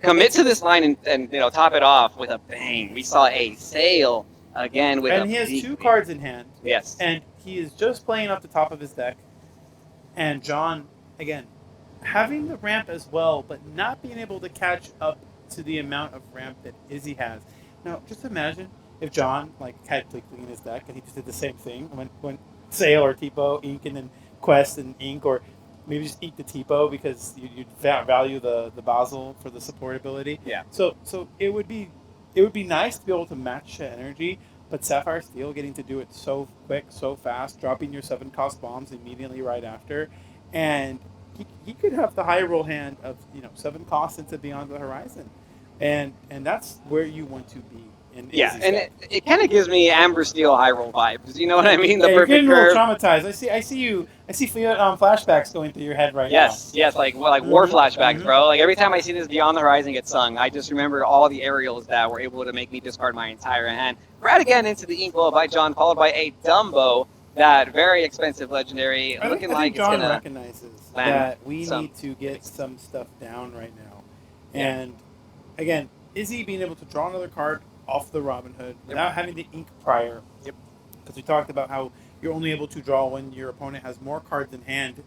commit to this line and top it off with a bang. We saw a sail again with And he has two cards in hand. Yes. And he is just playing off the top of his deck. And John, again, having the ramp as well, but not being able to catch up to the amount of ramp that Izzy has. Now, just imagine if John had Plickly in his deck and he just did the same thing. Went Sail or Tipo, Ink, and then Quest and Ink, or maybe just Ink the Tipo because you'd value the Basel for the support ability. Yeah. So it would be nice to be able to match that energy, but Sapphire Steel getting to do it so quick, so fast, dropping your 7-cost bombs immediately right after, and he could have the high roll hand of 7 costs into Beyond the Horizon, and that's where you want to be. Yeah, and it kind of gives me Amber Steel high roll vibes. You know what I mean? The you're perfect getting a little curve. traumatized. I see flashbacks going through your head right Yes, like war flashbacks, Mhm. bro. Like every time I see this Beyond the Horizon get sung, I just remember all the aerials that were able to make me discard my entire hand. Right again into the inkwell by John, followed by a Dumbo, that very expensive legendary, I looking think like John it's gonna recognizes land that we some. need to get some stuff down right now, Yeah. and again, Izzy being able to draw another card off the Robin Hood without having the ink prior. Yep. Because we talked about how you're only able to draw when your opponent has more cards in hand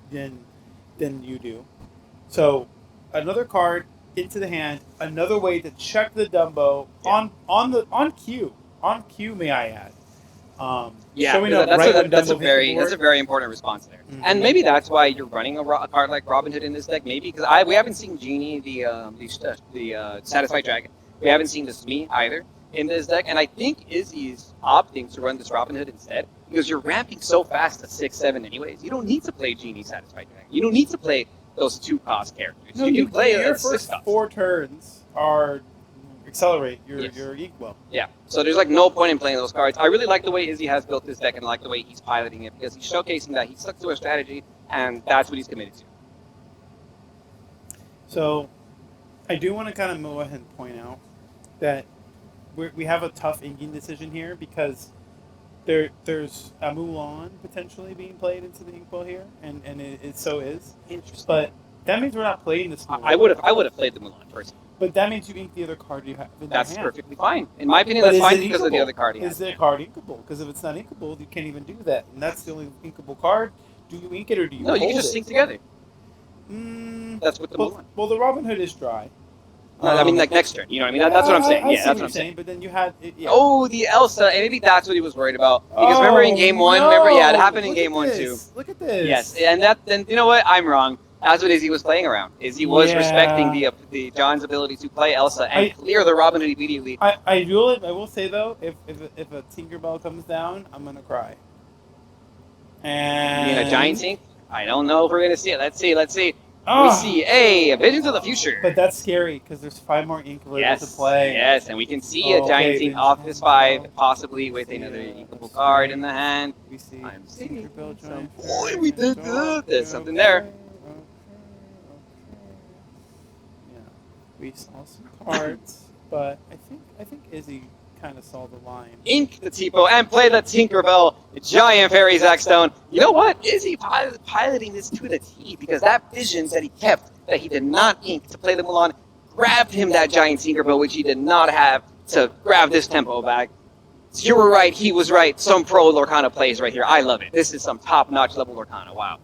than you do. So another card into the hand, another way to check the Dumbo on cue, may I add. Showing up right when that's a Dumbo hits the board. very important response there. Mhm. And maybe that's why you're running a card like Robin Hood in this deck. Maybe because we haven't seen Genie, the Satisfied Dragon. We haven't seen the Smee either in this deck, and I think Izzy's opting to run this Robin Hood instead because you're ramping so fast to 6-7 anyways. You don't need to play Genie Satisfied Dragon. You don't need to play those 2-cost characters. No, you can play your a first 6-cost. 4 turns are accelerate your Yes. your equal. Yeah, so there's no point in playing those cards. I really like the way Izzy has built this deck and I like the way he's piloting it because he's showcasing that he stuck to a strategy and that's what he's committed to. So, I do want to kind of go ahead and point out that we have a tough inking decision here because there's a Mulan potentially being played into the inkwell here, and it so is. Interesting. But that means we're not playing this Mulan. I would have played the Mulan personally. But that means you ink the other card you have in That's your hand. perfectly fine. In my opinion, But that's is fine it because of the inkable? other card he Is has. the card inkable? Because if it's not inkable, you can't even do that. And that's the only inkable card. Do you ink it or do you No, you hold can just it? sync together. That's what the Mulan. Well, the Robin Hood is dry. No, I mean, next turn. You know what I mean? That's what I'm saying. I Yeah, see that's what what you're I'm saying. saying. But then you had yeah. Oh, the Elsa. And maybe that's what he was worried about. Because remember in game one? no! Remember, yeah, it happened in Look game at one too. this. Look at this. Yes, and then you know what? I'm wrong. That's what Izzy was playing around. Izzy was Yeah. respecting the John's ability to play Elsa and clear the Robin Hood immediately. I will say though, if a Tinkerbell comes down, I'm gonna cry. And You mean a giant ink? I don't know if we're gonna see it. Let's see. We Ah. see a Visions of the Future. But that's scary because there's 5 more ink we're able to play. Yes, and we can see a giant Okay, ink off this 5, possibly with Yeah, another inkable card in the hand. We see I'm seeing Tinkerbell some giant. boy, we did good. There's something there. Yeah, we saw some cards, but I think Izzy kind of saw the line. Ink the Tipo and play the Tinkerbell Giant Fairy Zack Stone. You know what? Izzy piloting this to the T because that Visions that he kept that he did not ink to play the Mulan grabbed him that giant Tinkerbell, which he did not have to grab this tempo back. You were right. He was right. Some pro Lorcana plays right here. I love it. This is some top-notch level Lorcana. Wow.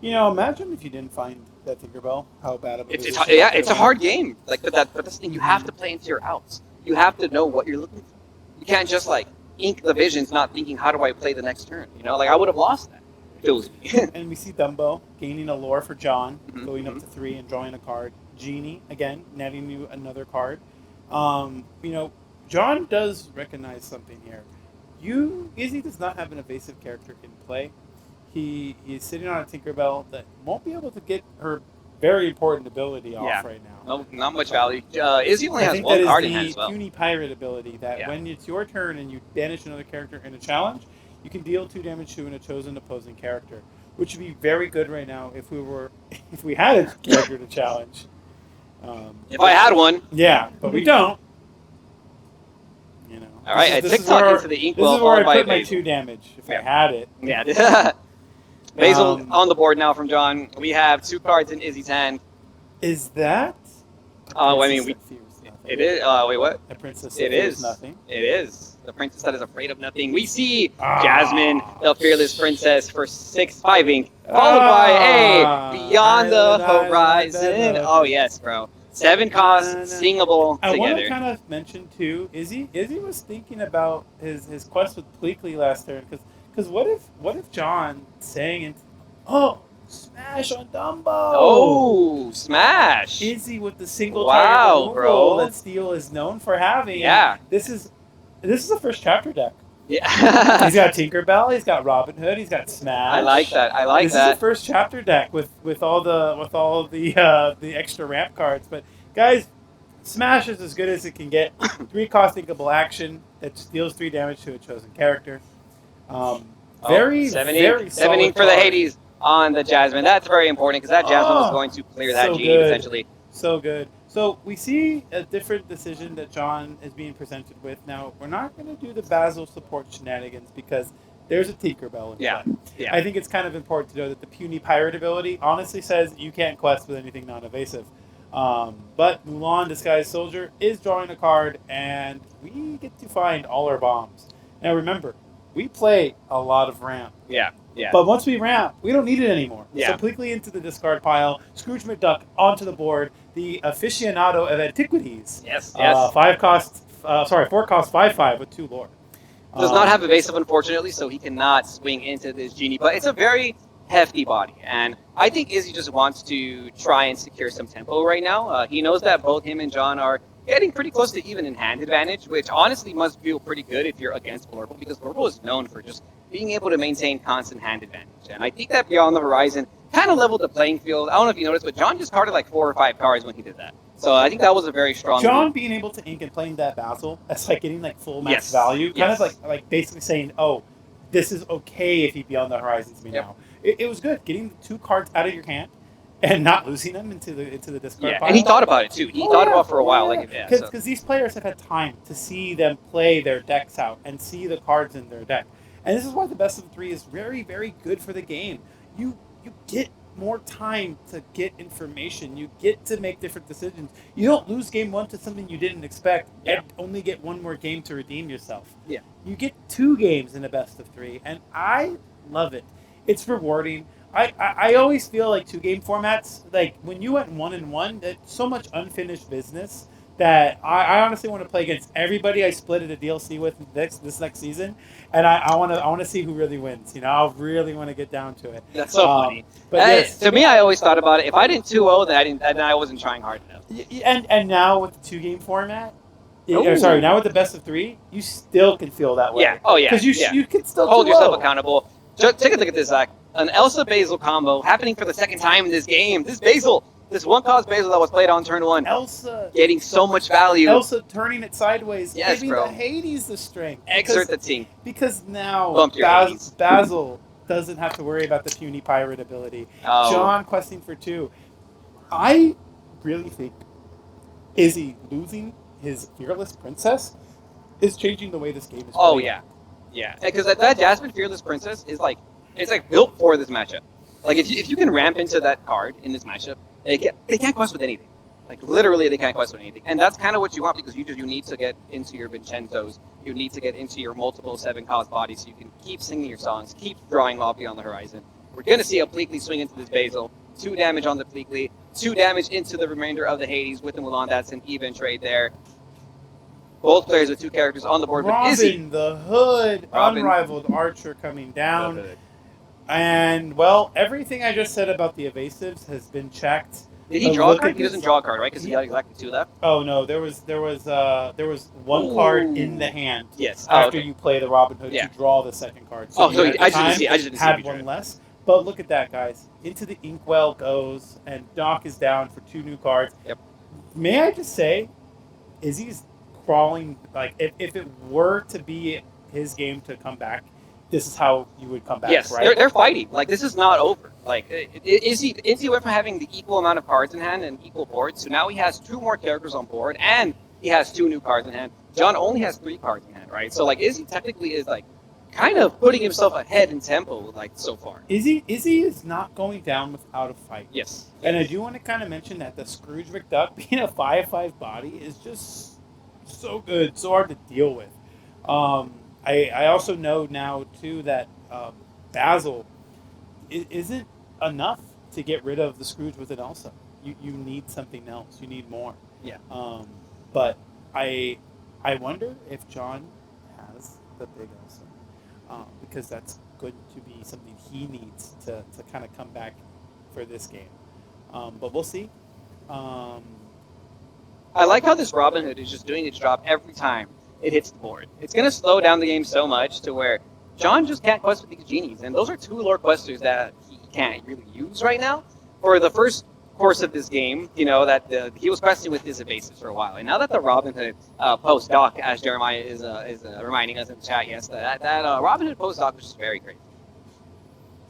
You know, imagine if you didn't find that Tinkerbell, how bad of a It's position yeah, it it's a could've hard game. Like, but this thing, you have to play into your outs. You have to know what you're looking for. You can't just like ink the visions, not thinking how do I play the next turn. You know, like I would have lost that if it was me. been. And we see Dumbo gaining a lore for John, Mhm, going up mhm. to 3 and drawing a card. Genie again, netting you another card. You know, John does recognize something here. Izzy does not have an evasive character in play. He is sitting on a Tinkerbell that won't be able to get her very important ability off Yeah. right now. No, not much value. Izzy only I has think one that card in is hand the as well. puny pirate ability that Yeah. when it's your turn and you banish another character in a challenge, You can deal 2 damage to a chosen opposing character, which would be very good right now if we had a character to challenge. If I had one. Yeah, but we don't. You know. All right, This I is TikTok where- into the This inkwell is where I followed by put my Basil. 2 damage if I Yeah. had it. Yeah. Basil Um, on the board now from John. We have 2 cards in Izzy's hand. Is that? Oh, I mean, Princess that fears nothing. it is. Wait, what? A princess It that fears is. nothing. It is. The princess that is afraid of nothing. We see Ah. Jasmine, the fearless princess, for 5 ink, followed by Ah. Beyond the Island, Horizon. Oh, yes, bro. 7 costs, singable I want to together. kind of mention too, Izzy was thinking about his quest with Pleakley last turn because what if John sang into smash on Dumbo? Oh, smash! Izzy with the single Wow, target removal bro. that Steel is known for having. Yeah. This is the first chapter deck. Yeah. He's got Tinkerbell, he's got Robin Hood, he's got Smash. I like that. I like this that. is the first chapter deck with all the extra ramp cards. But guys, Smash is as good as it can get. 3 cost thinkable action that deals 3 damage to a chosen character. Very 7 very solid ink for the card. Hades on the Jasmine. That's very important because that Jasmine was going to clear that so genie good. essentially. So good. So we see a different decision that John is being presented with. Now, we're not going to do the Basil support shenanigans because there's a Tinkerbell in Yeah. play. Yeah. I think it's kind of important to know that the puny pirate ability honestly says you can't quest with anything non-evasive. But Mulan, Disguised Soldier, is drawing a card, and we get to find all our bombs. Now remember, we play a lot of ramp. Yeah. Yeah. But once we ramp, we don't need it anymore. Yeah. So Pleakley into the discard pile, Scrooge McDuck onto the board, the aficionado of antiquities. Yes. Yes. 4 cost 5/5 with 2 lore. Does not have evasive, unfortunately, so he cannot swing into this genie. But it's a very hefty body, and I think Izzy just wants to try and secure some tempo right now. He knows that both him and John are getting pretty close to even in hand advantage, which honestly must feel pretty good if you're against Blurple, because Blurple is known for just being able to maintain constant hand advantage. And I think that Beyond the Horizon kind of leveled the playing field. I don't know if you noticed, but John just carded like 4 or 5 cards when he did that. So I think that was a very strong John move. being able to ink and playing that Basil, that's like getting like full max Yes. value. Kind Yes. of like basically saying, oh, this is okay if you Beyond the Horizons me Yep. now. It was good getting the 2 cards out of your hand and not losing them into the discard Yeah, pile. and he thought about it too. He thought about it for a while. Yeah. Like, yeah, Because so. these players have had time to see them play their decks out and see the cards in their deck. And this is why the best of 3 is very, very good for the game. You get more time to get information. You get to make different decisions. You don't lose game 1 to something you didn't expect and only get 1 more game to redeem yourself. Yeah. You get 2 games in a best of 3, and I love it. It's rewarding. I always feel like 2-game formats, like when you went 1-1, it's so much unfinished business that I honestly want to play against everybody I split at a DLC with this next season, and I want to see who really wins. You know, I really want to get down to it. That's so funny. But And yes, to me, I always thought about it. If I didn't 2-0, then I wasn't trying hard enough. and now with the 2-game format, Ooh. sorry, now with the best of 3, you still can feel that way. Yeah. Oh yeah. Because yeah. you can still Hold 2-0. yourself accountable. Take a look at this, Zach. An Elsa Basil combo happening for the second time in this game. This 1-cost Basil that was played on turn 1, Elsa getting so much value. Elsa turning it sideways, Yes, giving bro. the Hades the strength. Exert the team. Because now Bump your Hades. Basil doesn't have to worry about the puny pirate ability. Oh. John questing for 2. I really think Izzy losing his fearless princess is changing the way this game is played. Oh yeah, yeah. Because that Jasmine Fearless Princess is like, it's like built for this matchup. Like if you can ramp into that card in this matchup, they can't quest with anything. Like literally, they can't quest with anything, and that's kind of what you want because you need to get into your Vincenzos. You need to get into your multiple 7-cost bodies so you can keep singing your songs, keep drawing off Beyond the Horizon. We're gonna see a Pleakley swing into this Basil. 2 damage on the Pleakley, 2 damage into the remainder of the Hades with the Mulan. That's an even trade there. Both players with 2 characters on the board with Izzy. Robin the Hood, Robin. unrivaled archer coming down. And, well, everything I just said about the evasives has been checked. Did he But draw a look card? at He doesn't this- draw a card, right? Because he got exactly 2 left. Oh, no, there was 1 card in the hand Yes. after okay. you play the Robin Hood Yeah. to draw the second card. Oh, you so at the I just didn't time see. I just didn't see. had if he 1 drew. less. But look at that, guys. Into the Inkwell goes, and Doc is down for 2 new cards. Yep. May I just say, Izzy's crawling, like, if it were to be his game to come back, this is how you would come back, Yes, right? they're fighting. Like, this is not over. Like, Izzy went from having the equal amount of cards in hand and equal board, so now he has 2 more characters on board, and he has 2 new cards in hand. John only has 3 cards in hand, right? So, like, Izzy technically is, like, kind of putting himself ahead in tempo, like, so far. Izzy is not going down without a fight. Yes. And I do want to kind of mention that the Scrooge McDuck being a 5/5 body is just so good, so hard to deal with. I also know now too that Basil isn't enough to get rid of the Scrooge with an Elsa. You need something else. You need more. Yeah. But I wonder if John has the big Elsa, because that's going to be something he needs to kind of come back for this game. But we'll see. I like how this Robin Hood is just doing its job every time it hits the board. It's going to slow down the game so much to where John just can't quest with these genies. And those are 2 lore questers that he can't really use right now. For the first course of this game, you know, that he was questing with his basis for a while. And now that the Robin Hood post-doc, as Jeremiah is reminding us in the chat, yes, that Robin Hood post-doc was just very great.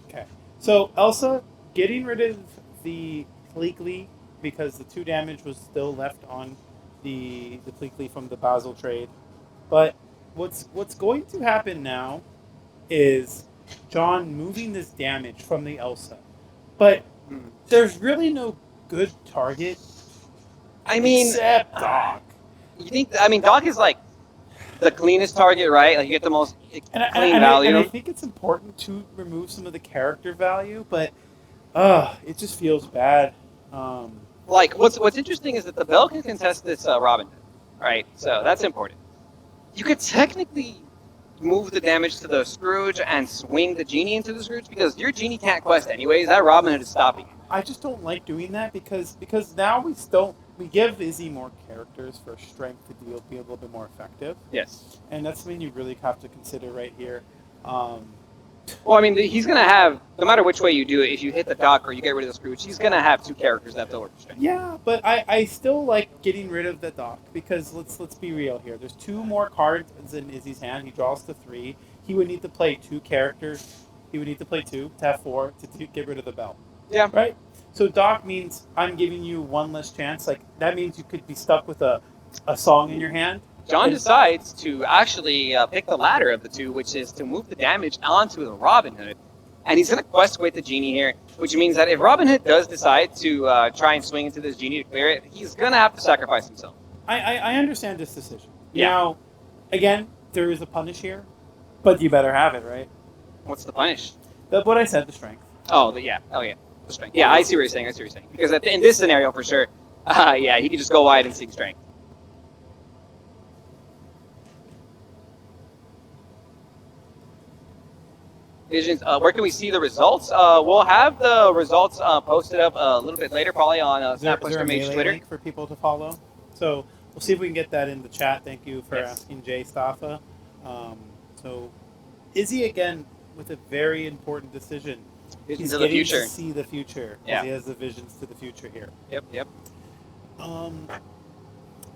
Okay. So Elsa getting rid of the Pleakley because the 2 damage was still left on the Pleakley from the Basil trade. But what's going to happen now is John moving this damage from the Elsa. But there's really no good target. I mean, except Doc. You think? I mean, Doc is like the cleanest target, right? Like, you get the most clean value. And I think it's important to remove some of the character value, but it just feels bad. Like, what's interesting is that the Bell can contest this Robin Hood, right? So that's important. You could technically move the damage to the Scrooge and swing the genie into the Scrooge because your genie can't quest anyways. That Robin Hood is stopping it. I just don't like doing that because now we give Izzy more characters for strength to be a little bit more effective. Yes. And that's something you really have to consider right here. Well, I mean, he's going to have, no matter which way you do it, if you hit the Doc or you get rid of the Scrooge, he's going to have 2 characters that they'll strength. Yeah, but I still like getting rid of the Doc because let's be real here. There's 2 more cards in Izzy's hand. He draws to 3. He would need to play 2 characters. He would need to play 2 to have 4 to get rid of the Bell. Yeah. Right? So Doc means I'm giving you 1 less chance. Like, that means you could be stuck with a song in your hand. John decides to actually pick the latter of the 2, which is to move the damage onto the Robin Hood. And he's going to quest with the genie here, which means that if Robin Hood does decide to try and swing into this genie to clear it, he's going to have to sacrifice himself. I understand this decision. Yeah. Now, again, there is a punish here, but you better have it, right? What's the punish? What I said, the strength. Oh, yeah. The strength. Yeah, I see what you're saying. Because in this scenario, for sure, yeah, he could just go wide and seek strength. Visions. Where can we see the results? We'll have the results posted up a little bit later, probably on Is there Snapcaster a Mage melee Twitter. link for people to follow? So we'll see if we can get that in the chat. Thank you for Yes. asking, Jay Staffa. So Izzy again with a very important decision. Visions He's of the getting future. to see the future. Yeah. He has the visions to the future here. Yep.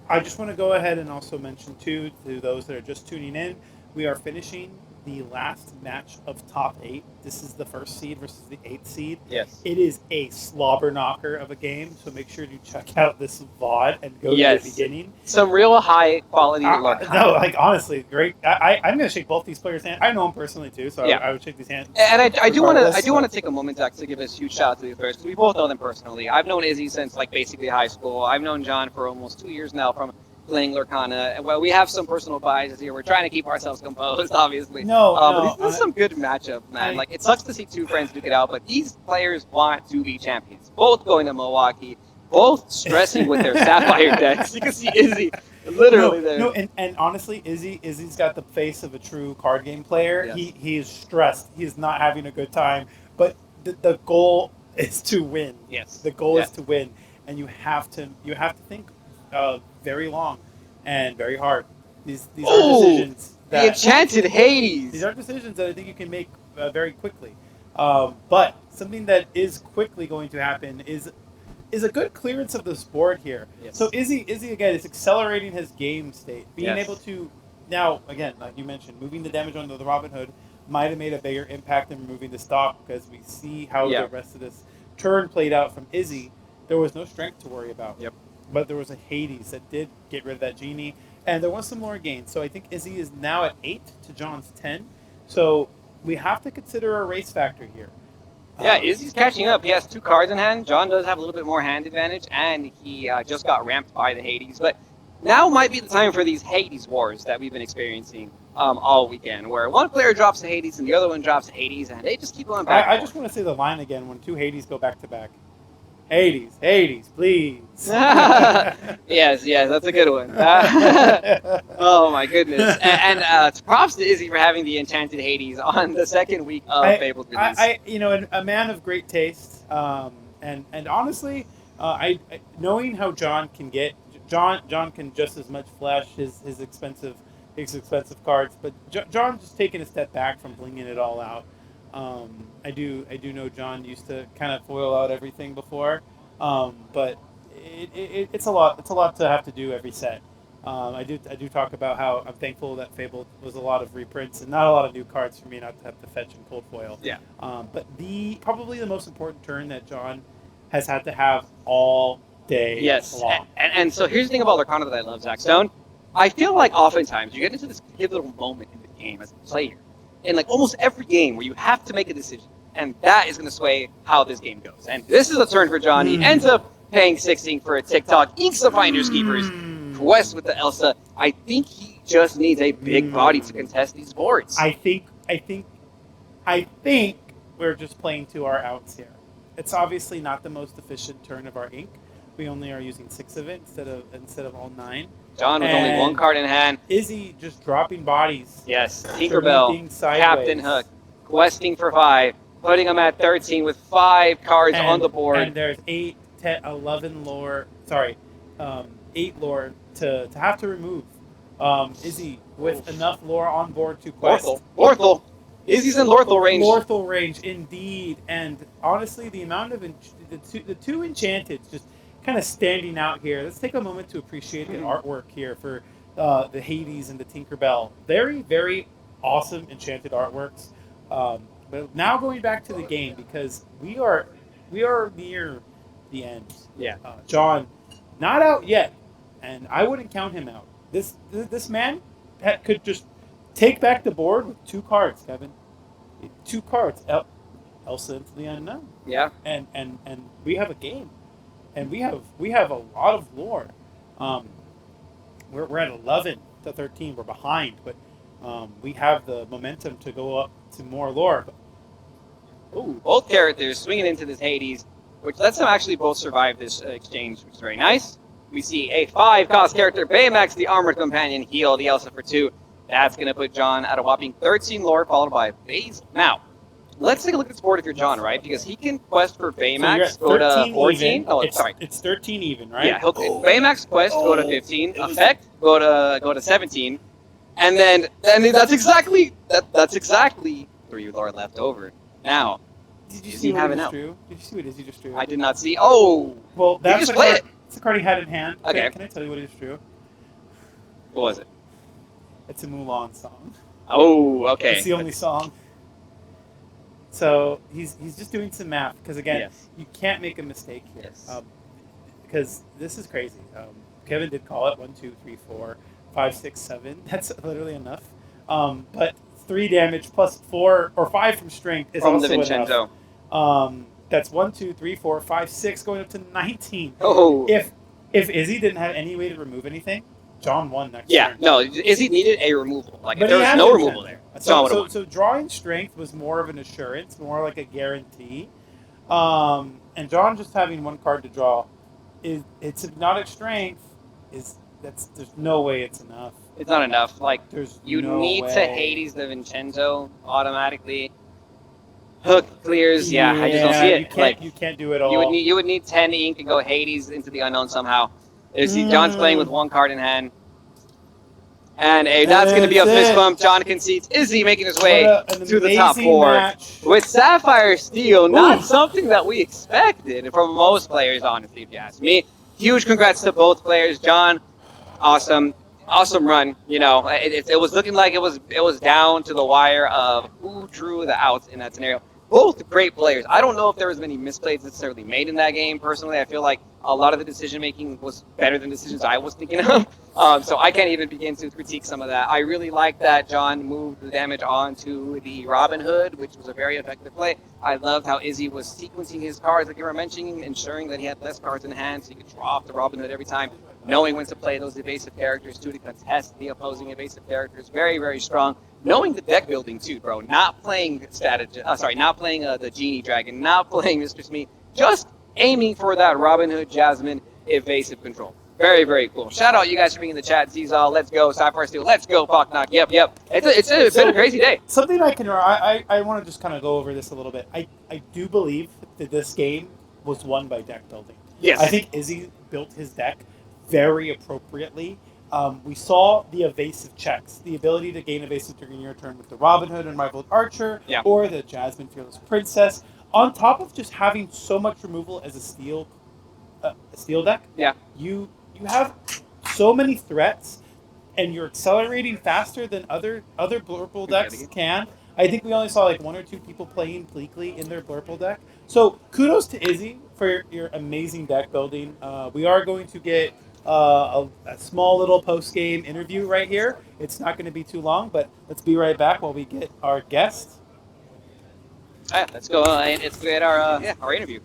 I just want to go ahead and also mention too, to those that are just tuning in, we are finishing the last match of top 8. This is the 1st seed versus the 8th seed. Yes. It is a slobber knocker of a game, so make sure to check out this VOD and go Yes. to the beginning. Some real high quality Lorcana. No, like honestly, great. I'm going to shake both these players' hands. I know them personally too, so Yeah. I would shake these hands. And I do want regardless, to take a moment, Zach, to give a huge shout out to these players. We both know them personally. I've known Izzy since like basically high school. I've known John for almost 2 years now from playing Lorcana. Well, we have some personal biases here. We're trying to keep ourselves composed, obviously. But this is some good matchup, man. Like, it sucks to see 2 friends duke it out, but these players want to be champions. Both going to Milwaukee, both stressing with their Sapphire decks. You can see Izzy literally there. No, and honestly, Izzy's got the face of a true card game player. Yes. He is stressed. He is not having a good time. But the goal is to win. Yes. The goal is to win, and you have to think very long and very hard. These are decisions that The Enchanted Haze! these are decisions that I think you can make very quickly. But something that is quickly going to happen is a good clearance of this board here. Yes. So Izzy again is accelerating his game state, being Yes. able to now again, like you mentioned, moving the damage onto the Robin Hood, might have made a bigger impact in removing the stock because we see how Yeah. the rest of this turn played out from Izzy. There was no strength to worry about. Yep. But there was a Hades that did get rid of that genie, and there was some more gains. So I think Izzy is now at 8 to John's 10. So we have to consider a race factor here. Yeah, Izzy's catching up. He has 2 cards in hand. John does have a little bit more hand advantage, and he just got ramped by the Hades. But now might be the time for these Hades wars that we've been experiencing all weekend, where one player drops the Hades and the other one drops the Hades, and they just keep going back. I just want to say the line again when 2 Hades go back to back. Hades, Hades, please. Yes, that's a good one. Oh my goodness! And props to Izzy for having the Enchanted Hades on the second week of Fabled release. A man of great taste, and honestly, I knowing how John can get John can just as much flash his expensive cards, but John just taking a step back from blinging it all out. I do know John used to kind of foil out everything before, but it's a lot to have to do every set. I do talk about how I'm thankful that Fable was a lot of reprints and not a lot of new cards for me not to have to fetch and cold foil. Yeah. But probably the most important turn that John has had to have all day. Yes. long. And so here's the thing about Lorcana that I love, Zach Stone. I feel like oftentimes you get into this pivotal moment in the game as a player, in like almost every game where you have to make a decision, and that is going to sway how this game goes. And this is a turn for John. He ends up paying 16 for a TikTok, inks the Finders Keepers, quest with the Elsa. I think he just needs a big body to contest these boards. I think we're just playing to our outs here. It's obviously not the most efficient turn of our ink. We only are using 6 of it instead of all 9. John with only 1 card in hand. Izzy just dropping bodies. Yes, Tinkerbell, Captain Hook, questing for 5, putting him at 13 with 5 cards on the board. And there's 8, 10, 11 lore. Sorry, 8 lore to have to remove. Izzy with enough lore on board to quest. Lorthal. Izzy's in Lorthal range. Lorthal range, indeed. And honestly, the amount of the two Enchanted just kind of standing out here. Let's take a moment to appreciate the artwork here for the Hades and the Tinkerbell. Very, very awesome Enchanted artworks. But now going back to the game, because we are near the end. Yeah. John, not out yet, and I wouldn't count him out. This man could just take back the board with 2 cards, Kevin. 2 cards. Elsa into the unknown. Yeah. And we have a game. And we have a lot of lore. We're at 11 to 13. We're behind, but we have the momentum to go up to more lore. Ooh, both characters swinging into this Hades, which lets them actually both survive this exchange, which is very nice. We see a 5-cost character, Baymax, the Armored Companion, heal the Elsa for 2. That's going to put John at a whopping 13 lore, followed by Basil. Now, let's take a look at this board if you're John, right? Because he can quest for Baymax, so go to 14. Even. Oh, sorry. It's 13 even, right? Yeah, Baymax quest, go to 15. Effect, go to 17. And then that's exactly 3 lore left over. Now, did you Izzy see what have it he now? just drew? Did you see what Izzy just drew? I did not see. Oh! Well, that's just play it. It's the card he had in hand. Okay. Can I tell you what he just drew? What was it? It's a Mulan song. Oh, okay. It's the only song. So he's just doing some math because again, Yes. you can't make a mistake here. Yes. Because this is crazy. Kevin did call it 1, 2, 3, 4, 5, 6, 7. That's literally enough. But 3 damage plus 4 or 5 from strength is From also the Vincenzo. enough. That's 1, 2, 3, 4, 5, 6 going up to 19. Oh. If Izzy didn't have any way to remove anything, John won next Yeah, turn. no, Izzy needed a removal. Like, if But there he was had no the removal Vincenzo. there, John would have won. So drawing strength was more of an assurance, more like a guarantee. And John just having 1 card to draw, it's hypnotic strength. There's no way it's enough. It's not enough. Like, There's you no need way. to Hades the Vincenzo automatically. Hook clears. Yeah, I just don't see it. You can't do it all. You would need 10 ink to go Hades into the unknown somehow. You see John's playing with 1 card in hand. And that's going to be a fist bump. John concedes. Izzy making his way to the top 4. Match. With Sapphire Steel, not something that we expected from most players, honestly, if you ask me. Huge congrats to both players. John, awesome. awesome run. It was looking like it was down to the wire of who drew the outs in that scenario. Both great players. I don't know if there was many misplays necessarily made in that game. Personally, I feel like a lot of the decision making was better than decisions I was thinking of. So I can't even begin to critique some of that. I really like that John moved the damage onto the Robin Hood, which was a very effective play. I loved how Izzy was sequencing his cards, like you were mentioning, ensuring that he had less cards in hand so he could draw off the Robin Hood every time, knowing when to play those evasive characters too to contest the opposing evasive characters. Very, very strong. Knowing the deck building too, bro. Not playing the Genie Dragon, not playing Mr. Smee, just aiming for that Robin Hood Jasmine evasive control. Very, very cool. Shout out you guys for being in the chat. Zizal, let's go. Sapphire Steel, let's go. Knock. Yep. It's been a crazy day. Something I want to just kind of go over this a little bit. I do believe that this game was won by deck building. Yes. I think Izzy built his deck very appropriately. We saw the evasive checks, the ability to gain evasive during your turn with the Robin Hood and Rivaled Archer, or the Jasmine Fearless Princess, on top of just having so much removal as a steel deck. Yeah. You have so many threats, and you're accelerating faster than other Blurple decks can. I think we only saw like one or two people playing Bleakly in their Blurple deck. So kudos to Izzy for your amazing deck building. We are going to get a small little post-game interview right here. It's not going to be too long, but let's be right back while we get our guest. Let's go and let's get our interview.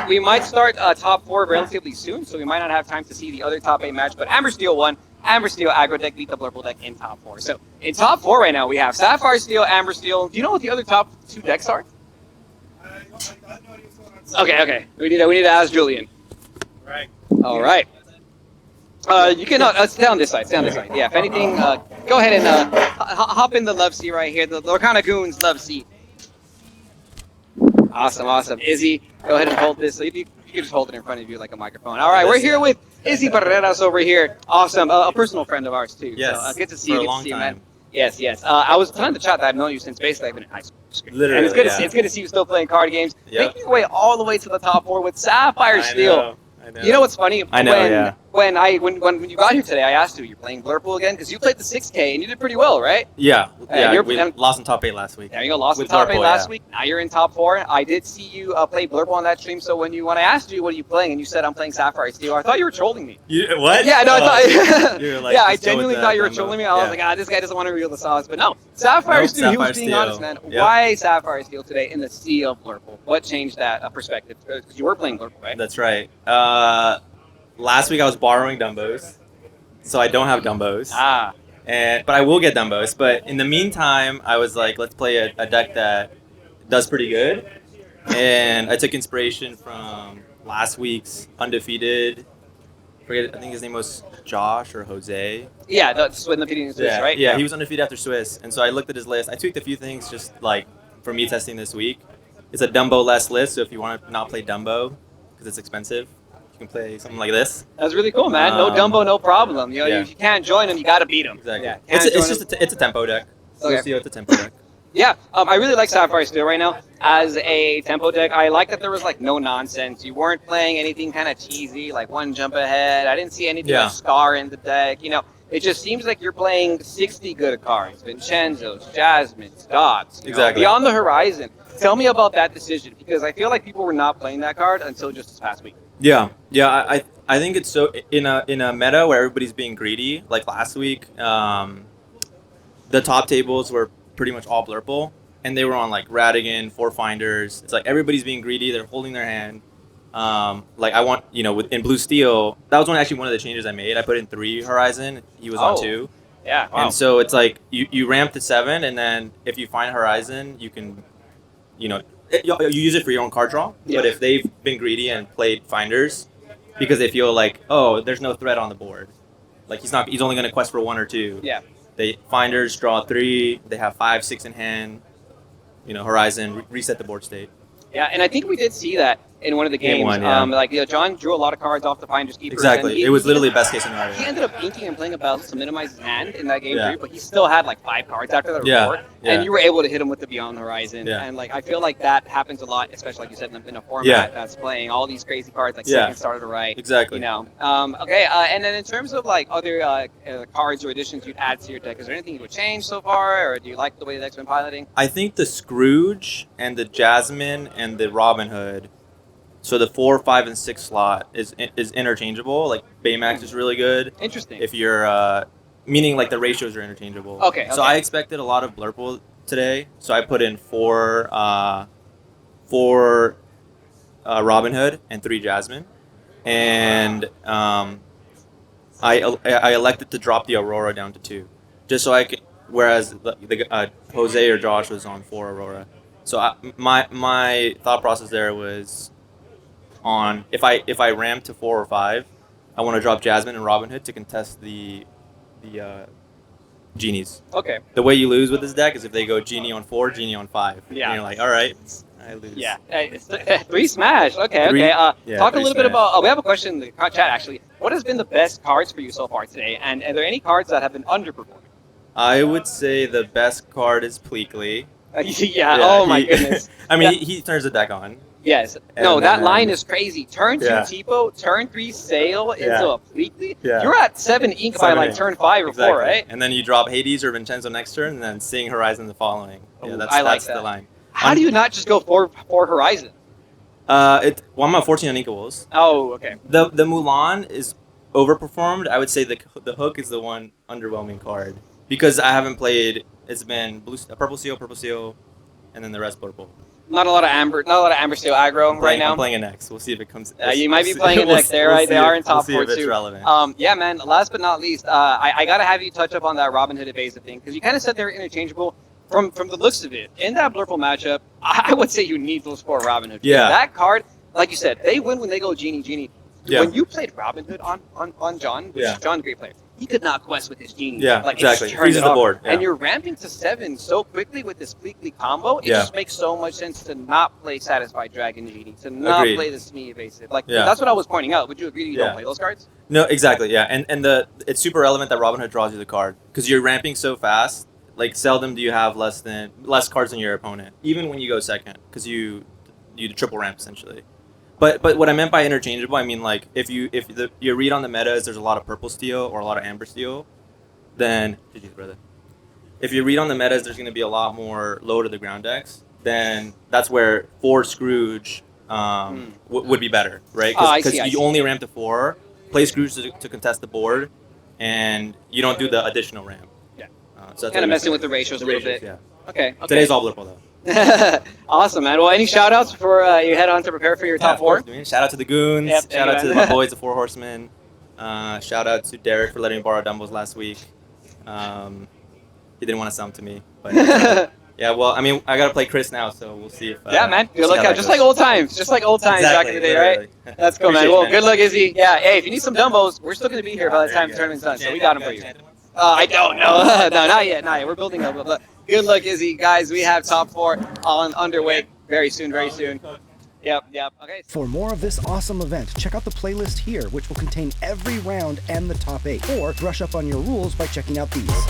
We might start top 4 relatively soon, so we might not have time to see the other top 8 match, but Amber Steel won. Amber Steel aggro deck beat the Blurple deck in top 4. So in top 4 right now, we have Sapphire Steel, Amber Steel. Do you know what the other top 2 decks are? I have no idea what's going on. Okay. We need to ask Julian. Right. All right. You can stay on this side. Yeah. If anything, go ahead and hop in the love seat right here. The Lorcana Goons love seat. Awesome. Izzy, go ahead and hold this. So you can just hold it in front of you like a microphone. All right, we're here with Izzy Barreras over here. Awesome. A personal friend of ours, too. Yes. So, good to see you. For a Good long to see you, time. man. Yes. I was telling the chat that I've known you since basically I've been in high school. Literally, And it's good to see you still playing card games. Yep. Making your way all the way to the top 4 with Sapphire Steel. I know. You know what's funny? I know, When you got here today, I asked you, you're playing Blurple again? Because you played the 6K and you did pretty well, right? Yeah. we lost in top 8 last week. There you go, lost in With top 8 Blurple, last week. Now you're in top 4. I did see you play Blurple on that stream, so when I asked you, what are you playing? And you said, I'm playing Sapphire Steel, I thought you were trolling me. What? Yeah, no, I thought. You were like, yeah, I just go with genuinely the thought you were Dumbo. trolling me. I was like, this guy doesn't want to reveal the sauce. But no, Sapphire Nope, Steel, he was Sapphire being Steel. honest, man. Yep. Why Sapphire Steel today in the sea of Blurple? What changed that perspective? Because you were playing Blurple, right? That's right. Last week I was borrowing Dumbos, so I don't have Dumbos. But I will get Dumbos. But in the meantime, I was like, let's play a deck that does pretty good. And I took inspiration from last week's undefeated. I think his name was Josh or Jose. Yeah, that's when the beating is Swiss, right? Yeah, he was undefeated after Swiss. And so I looked at his list. I tweaked a few things just like for me testing this week. It's a Dumbo-less list, so if you want to not play Dumbo, because it's expensive, you can play something like this. That's really cool, man. No Dumbo, no problem. You know, yeah. if you can't join him, you got to beat him. Exactly. Yeah, It's a tempo deck. Okay. It's a tempo deck. Yeah, I really like Sapphire Steel right now as a tempo deck. I like that there was like no nonsense. You weren't playing anything kind of cheesy, like one jump ahead. I didn't see anything like Scar in the deck. You know, it just seems like you're playing 60 good cards: Vincenzo's, Jasmine's, Dots. Exactly. Beyond the Horizon. Tell me about that decision, because I feel like people were not playing that card until just this past week. Yeah. I think it's so in a meta where everybody's being greedy. Like last week, the top tables were pretty much all Blurple, and they were on like Radigan, Four Finders. It's like everybody's being greedy. They're holding their hand. Like I want, in Blue Steel, that was actually one of the changes I made. I put in 3 Horizon. He was on 2. Yeah. Wow. And so it's like you ramp to 7, and then if you find Horizon, you can, you use it for your own card draw. Yeah. But if they've been greedy and played Finders, because they feel like, oh, there's no threat on the board, like he's only going to quest for 1 or 2. Yeah. They Finders draw 3. They have 5, 6 in hand. Horizon reset the board state. Yeah, and I think we did see that in one of the games. Game one, yeah. Like, John drew a lot of cards off the Finders Keepers. Exactly. It was literally best case scenario. He ended up inking and playing a Belt to minimize his hand in that game Yeah. too, but he still had like 5 cards after that Yeah, report, yeah. and you were able to hit him with the Beyond the Horizon. Yeah. And like I feel like that happens a lot, especially like you said in a format Yeah. that's playing all these crazy cards like Yeah. second starter to right. Exactly. You know. Okay. And then in terms of like other cards or additions you'd add to your deck, is there anything you would change so far, or do you like the way the deck's been piloting? I think the Scrooge and the Jasmine and the Robin Hood, so the 4, 5, and 6 slot is interchangeable. Like Baymax is really good Interesting. if you're meaning like the ratios are interchangeable. Okay, So okay. I expected a lot of Blurple today, so I put in 4 Robin Hood and 3 Jasmine, and I elected to drop the Aurora down to 2, just so I could. Whereas the Jose or Josh was on 4 Aurora, so my thought process there was on if I ramp to 4 or 5, I want to drop Jasmine and Robin Hood to contest the genies. Okay. The way you lose with this deck is if they go genie on 4, genie on 5. Yeah. And you're like, all right, I lose. Yeah. 3 smash. Okay. Three- Okay. yeah, Talk a 3 little bit smash. about. We have a question in the chat actually. What has been the best cards for you so far today? And are there any cards that have been underperforming? I would say the best card is Pleakley. Yeah. Oh my goodness. I mean, Yeah. he turns the deck on. Yes. And No, that then- line is crazy. Turn 2 Yeah. Tipo, turn 3 Sail into Yeah. a Pleakley. Yeah. You're at 7 ink by 7 like ink. turn 5 or 4, right? And then you drop Hades or Vincenzo next turn, and then Seeing Horizon the following. Ooh, Yeah, I like that's that. the line. How do you not just go for Horizon? Well, I'm at 14 on Inkables. Oh, okay. The Mulan is overperformed. I would say the Hook is the one underwhelming card because I haven't played. It's been Purple Seal, and then the rest purple. Not a lot of Amber Steel aggro right now. I'm playing it next. We'll see if it comes. You might be playing it next there, right? They are in top 4 We'll see if it's too. relevant. Yeah, man. Last but not least, I gotta have you touch up on that Robin Hood evasive thing because you kind of said they're interchangeable. From the looks of it, in that Blurple matchup, I would say you need those 4 Robin Hood. Yeah. That card, like you said, they win when they go Genie. Yeah. When you played Robin Hood on John, which Yeah. John's a great player, he could not quest with his Genie. Yeah, like, exactly. It just Freezes turned it the off. board, yeah. And you're ramping to 7 so quickly with this Pleakley combo. It Yeah. just makes so much sense to not play Satisfied Dragon Genie, to not Agreed. play the Smee evasive. Like Yeah. that's what I was pointing out. Would you agree you Yeah. don't play those cards? No, exactly. Yeah, and it's super relevant that Robin Hood draws you the card because you're ramping so fast. Like seldom do you have less cards than your opponent, even when you go second, because you triple ramp essentially. But what I meant by interchangeable, I mean like if your read on the meta is there's a lot of purple steel or a lot of amber steel, then GG's brother. If you read on the metas, there's going to be a lot more low to the ground decks. Then that's where 4 Scrooge would be better, right? I Because see. you only ramp to 4, play Scrooge to contest the board, and you don't do the additional ramp. Yeah. So that's Kind of what messing with the ratios a little bit. Yeah. Okay. Today's all Blurple though. Awesome, man. Well, any shout outs before you head on to prepare for your top of course, 4? man. Shout out to the Goons. Yep, Shout out to anyway. my boys, the 4 Horsemen. Shout out to Derek for letting me borrow Dumbles last week. He didn't want to sell them to me, but yeah. Well, I mean, I gotta play Chris now, so we'll see if. Yeah, man. Good see luck how that out. Just goes. like old times. Just like old times back in the day, right? literally. That's cool, man. Appreciate Well, it, good luck, Izzy. Yeah, hey, if you need some Dumbos, we're still going to be here by the time the tournament's done, so we got them for you. I don't know. No, not yet. We're building up. But good luck, Izzy. Guys, we have top 4 on underway very soon. Yep. Okay. For more of this awesome event, check out the playlist here, which will contain every round and the top 8, or brush up on your rules by checking out these.